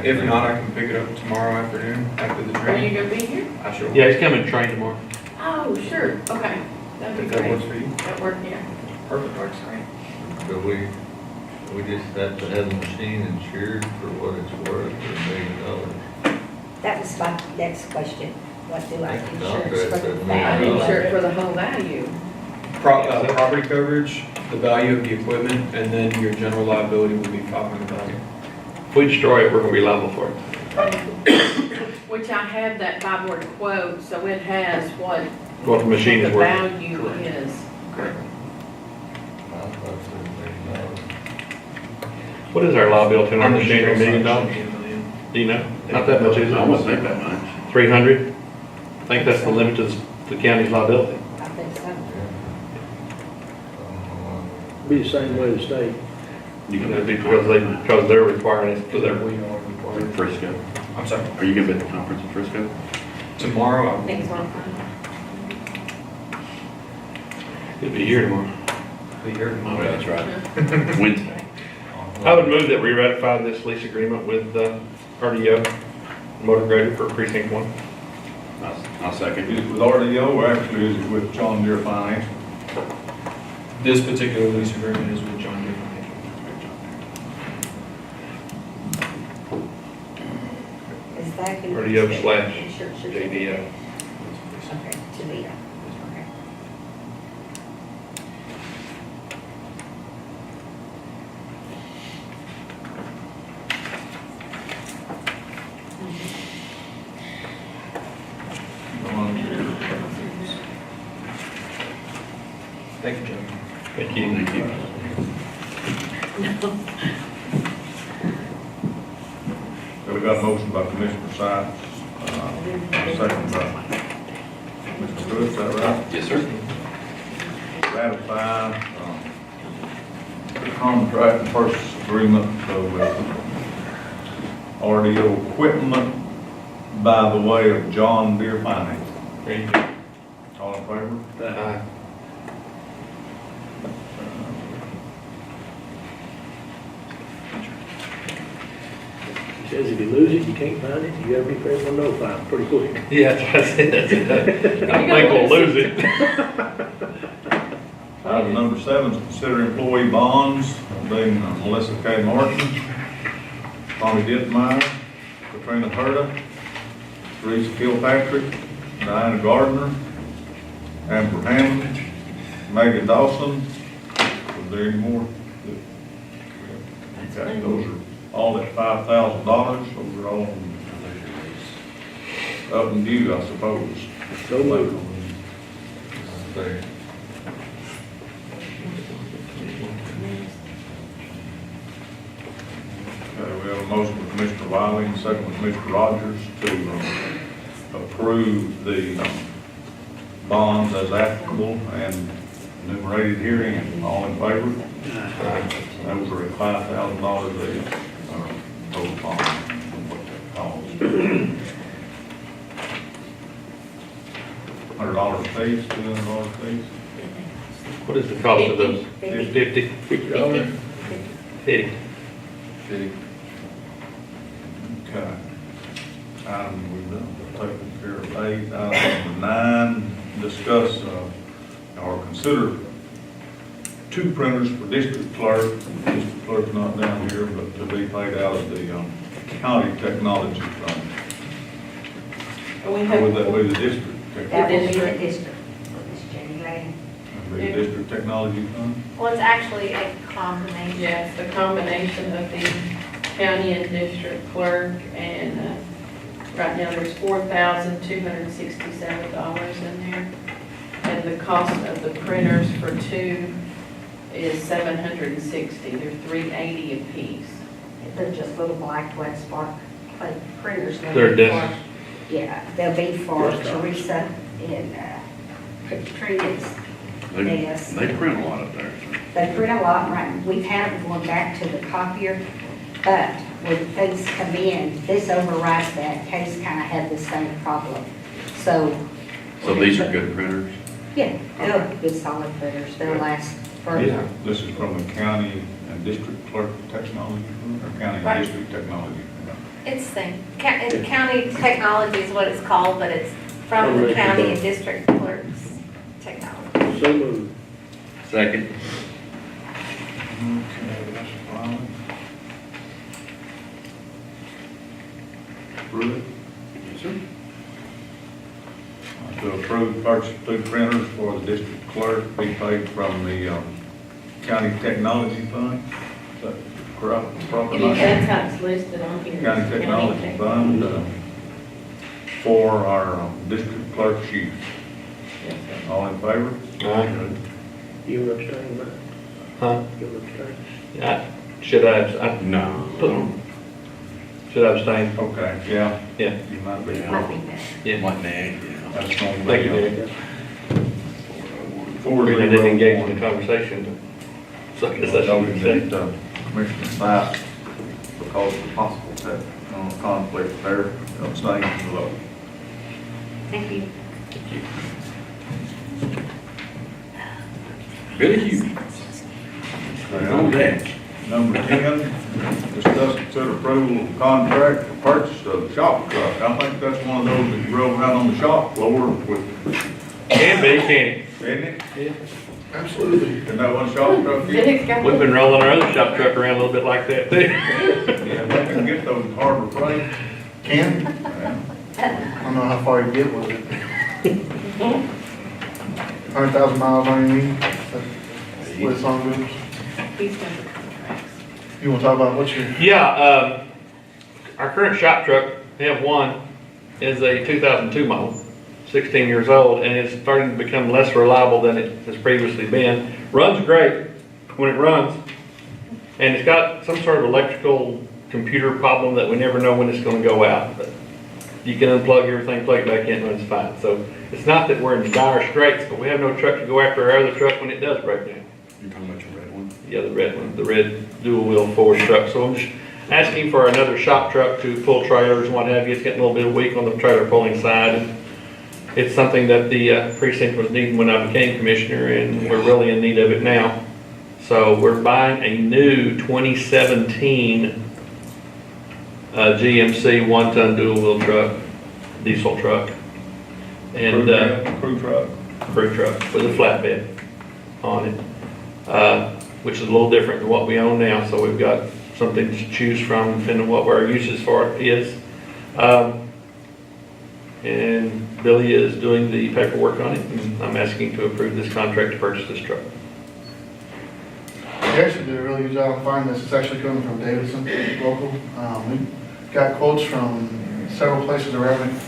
Speaker 17: If not, I can pick it up tomorrow afternoon after the
Speaker 16: Are you
Speaker 17: training.
Speaker 16: gonna be here?
Speaker 17: I sure will.
Speaker 9: Yeah, he's coming to train tomorrow.
Speaker 16: Oh, sure, okay. That'd be
Speaker 17: If that
Speaker 16: great.
Speaker 17: works for you.
Speaker 16: That work, yeah.
Speaker 17: Perfect, works great.
Speaker 6: So we just have to have the machine insured for what it's worth, or $1 million.
Speaker 10: That was my next question. What do I
Speaker 6: That's
Speaker 10: insure
Speaker 6: contract,
Speaker 10: for the
Speaker 6: doesn't
Speaker 16: I
Speaker 10: value?
Speaker 16: insure it for the whole value.
Speaker 17: Property coverage, the value of the equipment, and then your general liability will be $500,000.
Speaker 9: If we destroy it, we're gonna be liable for it.
Speaker 16: Which I have that by-board quote, so it has
Speaker 9: What the machine is
Speaker 16: the
Speaker 9: worth.
Speaker 16: value is.
Speaker 9: Correct.
Speaker 6: I thought it was $1 million.
Speaker 9: What is our liability on our
Speaker 17: On the
Speaker 9: machine, $1 million?
Speaker 17: general side, it should be $1 million.
Speaker 9: Do you know? Not that much, is it?
Speaker 7: I won't think that much.
Speaker 9: 300? I think that's the limit to the county's liability.
Speaker 10: I think so.
Speaker 3: Be the same way the state.
Speaker 9: You can, that'd be because they're requiring it for their,
Speaker 7: Frisco.
Speaker 17: I'm sorry,
Speaker 7: Are you gonna be at the conference in Frisco?
Speaker 17: tomorrow,
Speaker 16: I think it's one of
Speaker 9: it'll be here tomorrow.
Speaker 17: I'll be here
Speaker 7: Oh,
Speaker 17: tomorrow.
Speaker 7: yeah, that's right. Wednesday.
Speaker 9: I would move that we ratify this lease agreement with RDO Motor Grader for precinct 1.
Speaker 7: I'll second.
Speaker 2: Is it with RDO or actually is it with John Deere Finance?
Speaker 17: This particular lease agreement is with John Deere Financial.
Speaker 10: Is that who?
Speaker 9: RDO slash
Speaker 10: Insurance should be?
Speaker 9: JDO.
Speaker 10: Okay, Toledo. Okay.
Speaker 17: Thank you, John.
Speaker 9: Thank you. Thank you.
Speaker 2: So we got a motion by Commissioner Sykes, second by Mr. Pruitt, is that right?
Speaker 7: Yes, sir.
Speaker 2: Ratify the contract and purchase agreement with RDO equipment by the way of John Deere Finance.
Speaker 9: Thank you.
Speaker 2: All in favor?
Speaker 9: Aye.
Speaker 3: He says if you lose it, you can't find it, you gotta be prepared to notify them pretty quick.
Speaker 9: Yeah, that's what I said. I don't think we'll lose it.
Speaker 2: Item number 7 is consider employee bonds, being Melissa K. Martin, Tommy Dittmeyer, Katrina Herta, Teresa Kilpatrick, Diana Gardner, Amber Hammond, Megan Dawson. Was there any more? Okay, those are all at $5,000. Those are all up and due, I suppose.
Speaker 3: So moved.
Speaker 6: Second.
Speaker 2: Okay, we have a motion with Commissioner Wiley and a second with Commissioner Rogers to approve the bonds as applicable and enumerated hearing, and all in favor? Those are at $5,000 each, total bond. $100 fees, $200 fees.
Speaker 9: What is the cost of those?
Speaker 10: 50.
Speaker 9: $50. 50.
Speaker 2: Okay. Item we've done, taken care of 8. Item number 9, discuss or consider 2 printers for district clerk. District clerk's not down here, but to be paid out of the county technology fund.
Speaker 16: We
Speaker 2: Or
Speaker 16: have,
Speaker 2: would that be the district?
Speaker 10: That will be the district, Miss Jenny Lane.
Speaker 2: Be the district technology fund?
Speaker 8: Well, it's actually a combination.
Speaker 15: yes, the combination of the county and district clerk, and right now there's $4,267 in there. And the cost of the printers for 2 is $760. They're $380 a piece.
Speaker 10: They're just little black wet spark plate printers.
Speaker 9: They're desks.
Speaker 10: Yeah, they'll be for Teresa and Katrina's desk.
Speaker 7: They print a lot up there.
Speaker 10: They print a lot, right? We've had them going back to the copier, but when things come in, this overrides that. Case kind of had the same problem. So.
Speaker 7: So these are good printers?
Speaker 10: Yeah, they're good solid printers. They'll last
Speaker 2: Yeah, this is from the county and district clerk technology, or county
Speaker 8: Right.
Speaker 2: and district technology.
Speaker 8: It's the same. County technology is what it's called, but it's from the county and district clerk's technology.
Speaker 3: So moved.
Speaker 7: Second.
Speaker 2: Okay, that's fine. Ruth?
Speaker 7: Yes, sir.
Speaker 2: To approve purchase of 2 printers for the district clerk, be paid from the county technology fund. Is that correct? Proper
Speaker 15: That's
Speaker 2: name?
Speaker 15: how it's listed on here.
Speaker 2: County technology fund for our district clerk's use.
Speaker 15: Yes, sir.
Speaker 2: All in favor?
Speaker 7: Aye.
Speaker 3: You were abstaining, Matt?
Speaker 9: Huh?
Speaker 3: You were abstaining?
Speaker 9: Should I,
Speaker 7: No.
Speaker 9: should I abstain?
Speaker 2: Okay, yeah.
Speaker 9: Yeah.
Speaker 2: You might be.
Speaker 10: Might be better.
Speaker 9: Yeah.
Speaker 7: Like nag,
Speaker 2: That's going to be.
Speaker 9: Thank you, Nick.
Speaker 2: Four
Speaker 9: I
Speaker 2: zero
Speaker 9: didn't engage in
Speaker 2: one.
Speaker 9: the conversation. So I guess
Speaker 2: I
Speaker 9: I
Speaker 2: noted
Speaker 9: should
Speaker 2: that
Speaker 9: say.
Speaker 2: Commissioner Stites, because of possible conflict there, abstaining from the vote.
Speaker 10: Thank you.
Speaker 7: Billy Hughes. On deck.
Speaker 2: Number 10, discuss consider approval of contract for purchase of shop truck. I think that's one of those that you roll around on the shop floor with,
Speaker 9: Can be, can
Speaker 2: isn't it?
Speaker 9: Yeah.
Speaker 2: Absolutely. Isn't that what a shop truck is?
Speaker 9: it? We've been rolling our other shop truck around a little bit like that too.
Speaker 2: Yeah, they can get those Harbor Freight.
Speaker 12: Ken,
Speaker 2: Yeah.
Speaker 12: I don't know how far you get with it. 100,000 miles on your knee, that's what it's on goes.
Speaker 15: He's done the contracts.
Speaker 12: You wanna talk about what's your,
Speaker 9: Yeah, our current shop truck, we have one, is a 2002 model, 16 years old, and it's starting to become less reliable than it has previously been. Runs great when it runs, and it's got some sort of electrical computer problem that we never know when it's gonna go out. But you can unplug everything, plug it back in, runs fine. So it's not that we're in dire straits, but we have no truck to go after our other truck when it does break down.
Speaker 7: You're talking about your red one?
Speaker 9: Yeah, the red one, the red dual wheel Ford truck. So I'm just asking for another shop truck to pull trailers and what have you. It's getting a little bit weak on the trailer pulling side. And it's something that the precinct was needing when I became commissioner, and we're really in need of it now. So we're buying a new 2017 GMC 1-ton dual wheel truck, diesel truck. And
Speaker 2: Crew truck.
Speaker 9: crew truck with a flatbed on it, which is a little different than what we own now, so we've got something to choose from depending on what our uses for it is. And Billy is doing the paperwork on it, and I'm asking to approve this contract to purchase this truck.
Speaker 12: you actually did a really good job of finding this, it's actually coming from Davidson, local. We got quotes from several places around the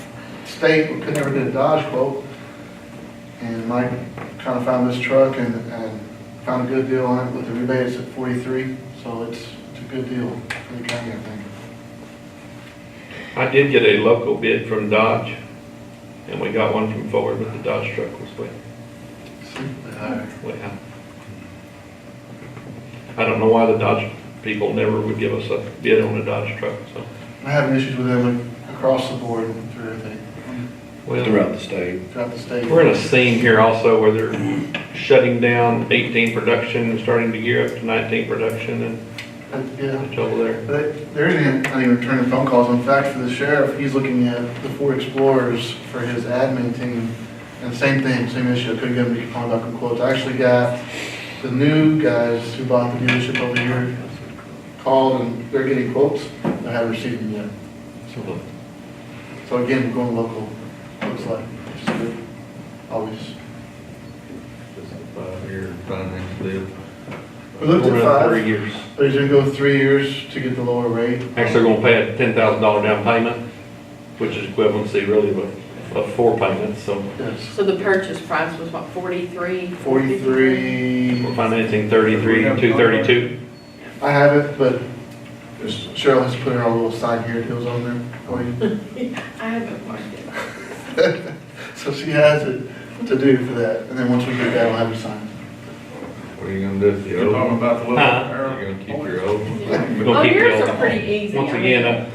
Speaker 12: state, we could never get a Dodge quote. And Mike kind of found this truck and found a good deal on it with the rebates at 43, so it's a good deal for the county, I think.
Speaker 9: I did get a local bid from Dodge, and we got one from Ford, but the Dodge truck was way high. I don't know why the Dodge people never would give us a bid on a Dodge truck, so.
Speaker 12: I'm having issues with them across the board through everything,
Speaker 9: Well,
Speaker 7: Throughout the state.
Speaker 12: throughout the state.
Speaker 9: we're in a scene here also where they're shutting down 18 production and starting to gear up to 19 production, and
Speaker 12: Yeah.
Speaker 9: the trouble there.
Speaker 12: But there isn't, not even returning phone calls. In fact, for the sheriff, he's looking at the Ford Explorers for his admin team. And same thing, same issue. I couldn't get him to call back on quotes. I actually got the new guys who bought the dealership over here called and they're getting quotes. I haven't received them yet. So again, we're going local, looks like, which is good, always.
Speaker 6: This is a 5-year finance deal.
Speaker 12: We looked
Speaker 9: We're
Speaker 12: at
Speaker 9: around
Speaker 12: 5,
Speaker 9: 3 years.
Speaker 12: but he's gonna go 3 years to get the lower rate.
Speaker 9: Actually, they're gonna pay a $10,000 down payment, which is equivalency really of 4 payments, so
Speaker 12: Yes.
Speaker 15: So the purchase price was what, 43?
Speaker 12: 43.
Speaker 9: we're financing 33, 232.
Speaker 12: I have it, but Cheryl has put her on a little side here, it goes on there for you.
Speaker 15: I haven't marked it.
Speaker 12: So she has it to do for that, and then once we get that, we'll have it signed.
Speaker 6: What are you gonna do with the
Speaker 2: You're
Speaker 6: old
Speaker 2: talking
Speaker 6: one?
Speaker 2: about the little
Speaker 9: Huh?
Speaker 2: arrow?
Speaker 6: You gonna keep your old one?
Speaker 9: We're gonna
Speaker 15: Oh,
Speaker 9: keep the
Speaker 15: yours
Speaker 9: old
Speaker 15: are
Speaker 9: one.
Speaker 15: pretty easy.
Speaker 9: Once
Speaker 15: I mean,
Speaker 9: again,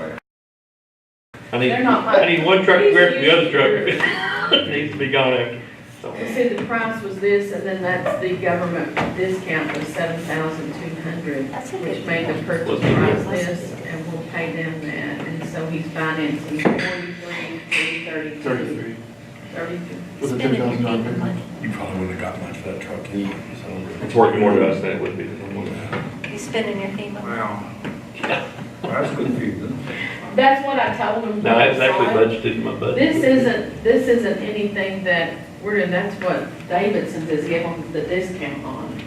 Speaker 9: I need,
Speaker 15: They're not
Speaker 9: I need one truck to
Speaker 15: He's
Speaker 9: grab the other
Speaker 15: used
Speaker 9: truck. It needs to be gone after.
Speaker 15: You said the price was this, and then that's the government discount was $7,200,
Speaker 8: That's a
Speaker 15: which
Speaker 8: good
Speaker 15: made the purchase price this, and we'll pay them that, and so he's financing 43,332.
Speaker 3: 33.
Speaker 15: 32.
Speaker 3: With a
Speaker 8: Spending your
Speaker 3: $10,000
Speaker 8: FEMA
Speaker 3: payment.
Speaker 8: money.
Speaker 4: You probably wouldn't have got much for that truck anyway, so.
Speaker 9: It's working more to us than it would be.
Speaker 8: You spending your FEMA money.
Speaker 2: Wow. That's confusing.
Speaker 15: That's what I told him.
Speaker 9: No, it's actually budgeted in my budget.
Speaker 15: This isn't anything that we're, that's what Davidson's is giving the discount on.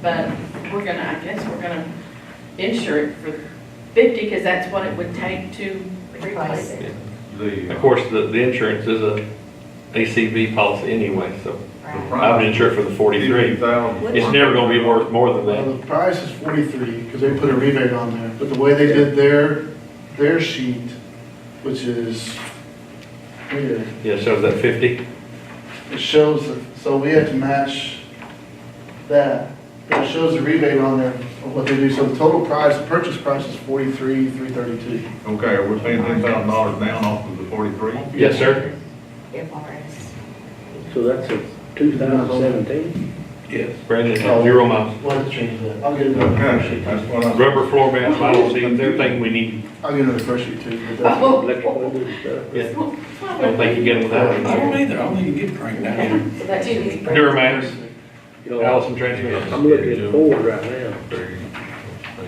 Speaker 15: But we're gonna, I guess we're gonna insure it for 50, because that's what it would take to replace it.
Speaker 9: Of course, the insurance is a ACV policy anyway, so
Speaker 2: The
Speaker 9: I would insure it for the 43.
Speaker 2: $50,000.
Speaker 9: It's never gonna be worth more than
Speaker 3: Well,
Speaker 9: that.
Speaker 3: the price is 43, because they put a rebate on there, but the way they did their sheet, which is here,
Speaker 9: Yeah, shows that 50.
Speaker 3: it shows, so we have to match that. But it shows the rebate on there of what they do, so the total price, the purchase price is 43,332.
Speaker 2: Okay, are we paying $10,000 down off of the 43?
Speaker 9: Yes, sir.
Speaker 10: FRS.
Speaker 3: So that's a 2017?
Speaker 9: Yes. Brandon, 0 miles.
Speaker 3: We'll have to change that. I'll get another fresh
Speaker 2: Okay,
Speaker 3: sheet.
Speaker 2: that's what I'm.
Speaker 9: Rubber floor mats, vinyl seats, everything we need.
Speaker 3: I'll get another fresh sheet too. but that's-
Speaker 15: Oh.
Speaker 9: Yeah. Don't think you get them
Speaker 4: I
Speaker 9: without
Speaker 4: don't
Speaker 9: it.
Speaker 4: either, I don't think you get cranked down.
Speaker 15: So that's
Speaker 9: Duramax, Allison transmission.
Speaker 3: I'm looking at Ford right now.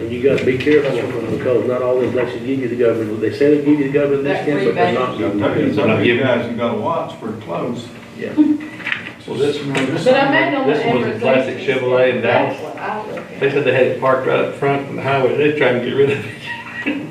Speaker 3: And you gotta be careful because not all those places give you the government, they say they give you the government
Speaker 15: That
Speaker 3: discount, but they're not
Speaker 2: I'll
Speaker 3: giving
Speaker 2: tell you,
Speaker 3: you.
Speaker 2: some of you guys, you gotta watch for close.
Speaker 3: Yeah.
Speaker 9: Well, this,
Speaker 15: But I made no
Speaker 9: this was a classic Chevrolet in Dallas.
Speaker 15: That's what I look at.
Speaker 9: They said they had it parked right up front on the highway, they're trying to get rid of it.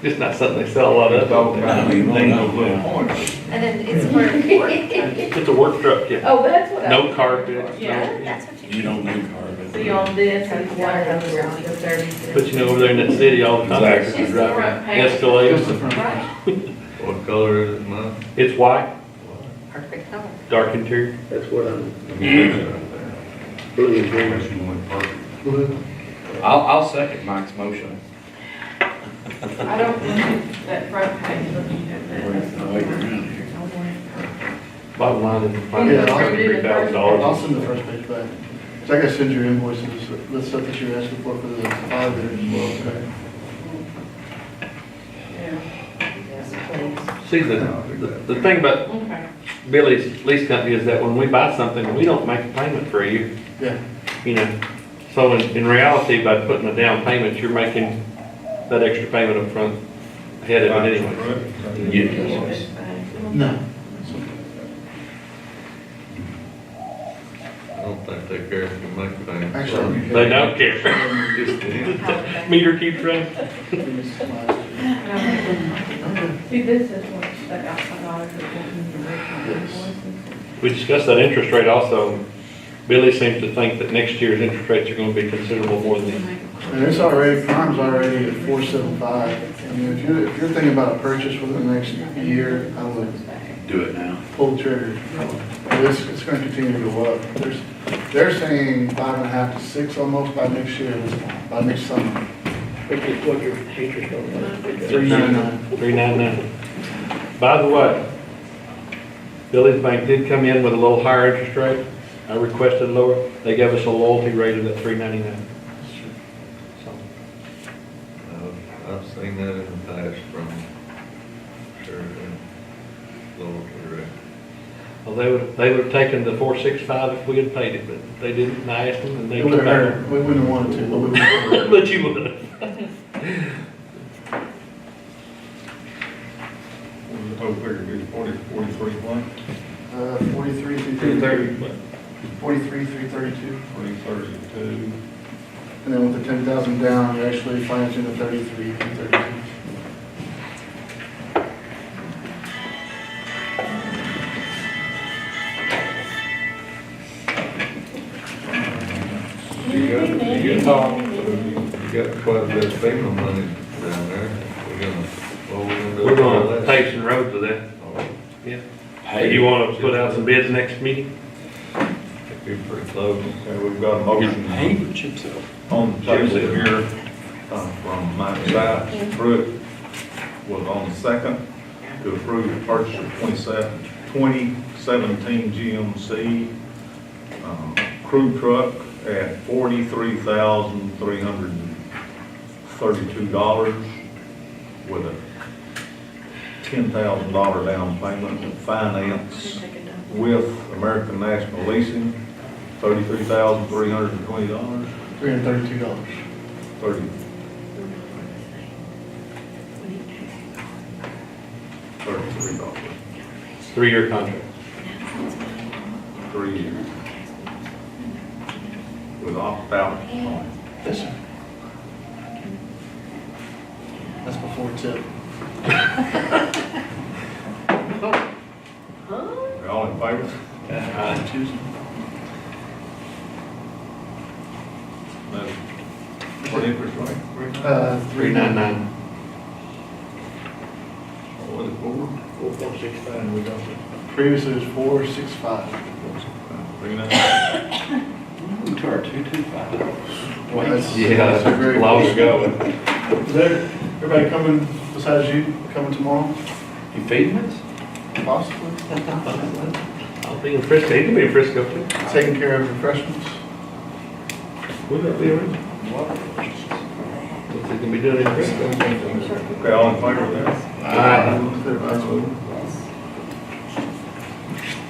Speaker 9: Just not something they sell a lot of.
Speaker 2: Talking about these little points.
Speaker 8: And then it's for work.
Speaker 9: It's a work truck, yeah.
Speaker 15: Oh, that's what I.
Speaker 9: No carpet.
Speaker 15: Yeah.
Speaker 8: That's what
Speaker 4: You don't need carbon.
Speaker 15: See on this, it's 136.
Speaker 9: But you know, over there in that city, all the contractors are
Speaker 15: It's the front
Speaker 9: driving
Speaker 15: page.
Speaker 3: Just the
Speaker 9: Escalades.
Speaker 3: front.
Speaker 6: What color is it, Mike?
Speaker 9: It's white,
Speaker 10: Perfect color.
Speaker 9: dark interior.
Speaker 3: That's what I'm. Blue and green. Blue.
Speaker 7: I'll second Mike's motion.
Speaker 15: I don't think that front page looking at that.
Speaker 9: Bottom line is,
Speaker 3: Yeah, I'll-
Speaker 9: $3,000.
Speaker 3: I'll send the first page back. So I gotta send your invoices, the stuff that you're asking for the five there as well, okay?
Speaker 9: See, the thing about
Speaker 15: Okay.
Speaker 9: Billy's lease company is that when we buy something, we don't make a payment for a year,
Speaker 3: Yeah.
Speaker 9: you know. So in reality, by putting a down payment, you're making that extra payment up front ahead of it anyway.
Speaker 7: Yes.
Speaker 3: No.
Speaker 6: I don't think they care if you make a payment.
Speaker 3: Actually.
Speaker 9: They don't care. Meter keeps running.
Speaker 15: See, this is what they got my daughter for taking the original invoices.
Speaker 9: We discussed that interest rate also. Billy seems to think that next year's interest rates are gonna be considerable more than
Speaker 3: And it's already, prime's already at 475. I mean, if you're thinking about a purchase within the next year, I would
Speaker 7: Do it now.
Speaker 3: pull the trigger. It's gonna continue to go up. They're saying 5.5 to 6 almost by next year, by next summer. What your interest on 399.
Speaker 9: 399. By the way, Billy's Bank did come in with a little higher interest rate. I requested lower. They gave us a loyalty rate of that 399. So,
Speaker 6: I've seen that in the past from sure, lower rate.
Speaker 9: well, they would have taken the 465 if we had paid it, but they didn't. And I asked them, and they
Speaker 3: We
Speaker 9: took back.
Speaker 3: wouldn't have wanted to, but we would have.
Speaker 9: But you would have.
Speaker 2: The total figure be 43 blank,
Speaker 3: 43, 332. 43, 332.
Speaker 2: 332.
Speaker 3: And then with the 10,000 down, you're actually financing the 33, 332.
Speaker 6: You got quite a bit of FEMA money down there.
Speaker 9: We're gonna pave some roads with that. Yeah. Hey, you wanna put out some bids next meeting?
Speaker 6: Be pretty close.
Speaker 2: Okay, we've got a motion on the table here from Mike South. Pruitt was on the second to approve the purchase of 27 2017 GMC crew truck at $43,332 with a $10,000 down payment and finance with American National Leasing, $33,320.
Speaker 12: $332.
Speaker 2: 30. $33.
Speaker 9: 3-year contract.
Speaker 2: 3 years. With opt-out on it.
Speaker 12: Yes, sir. That's before tip.
Speaker 2: All in favor?
Speaker 12: Tuesday.
Speaker 2: That's what interest rate?
Speaker 9: 399.
Speaker 2: What is it, 4?
Speaker 3: 4465, we got it.
Speaker 12: Previously it was 465.
Speaker 2: 3.9.
Speaker 7: To our 225.
Speaker 9: Yeah, that's long ago.
Speaker 12: Is there, everybody coming besides you, coming tomorrow?
Speaker 7: You feeding us?
Speaker 12: Possibly.
Speaker 9: I'm thinking Frisco, he can be in Frisco too.
Speaker 12: Taking care of refreshments.
Speaker 9: Would that be around? What's he gonna be doing in Frisco?
Speaker 2: Okay, all in favor of that?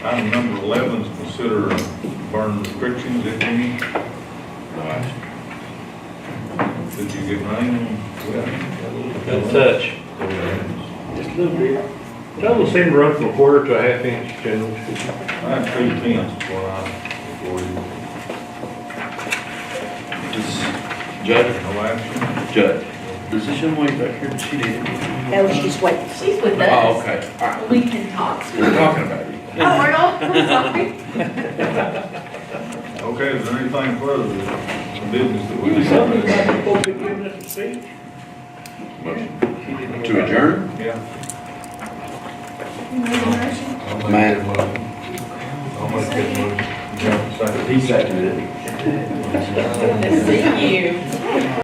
Speaker 2: Item number 11 is consider burn restrictions, if any. Did you get rain?
Speaker 9: Good touch. Just a little bit. It almost seemed to run from a quarter to a half inch generally.
Speaker 2: I had 2/10 before
Speaker 7: Judge,
Speaker 2: no action.
Speaker 7: Judge, is this young lady back here, she did?
Speaker 10: No, she's waiting.
Speaker 15: She's with us.
Speaker 7: Oh, okay, all right.
Speaker 15: We can talk.
Speaker 7: We're talking about you.
Speaker 15: Oh, we're not, I'm sorry.
Speaker 2: Okay, is there anything further, the business that we
Speaker 3: You
Speaker 2: need?
Speaker 3: something about people giving us a speech?
Speaker 7: Motion to adjourn?
Speaker 2: Yeah.
Speaker 7: Man.
Speaker 6: I'll make that motion.
Speaker 7: He seconded it.
Speaker 15: Good to see you.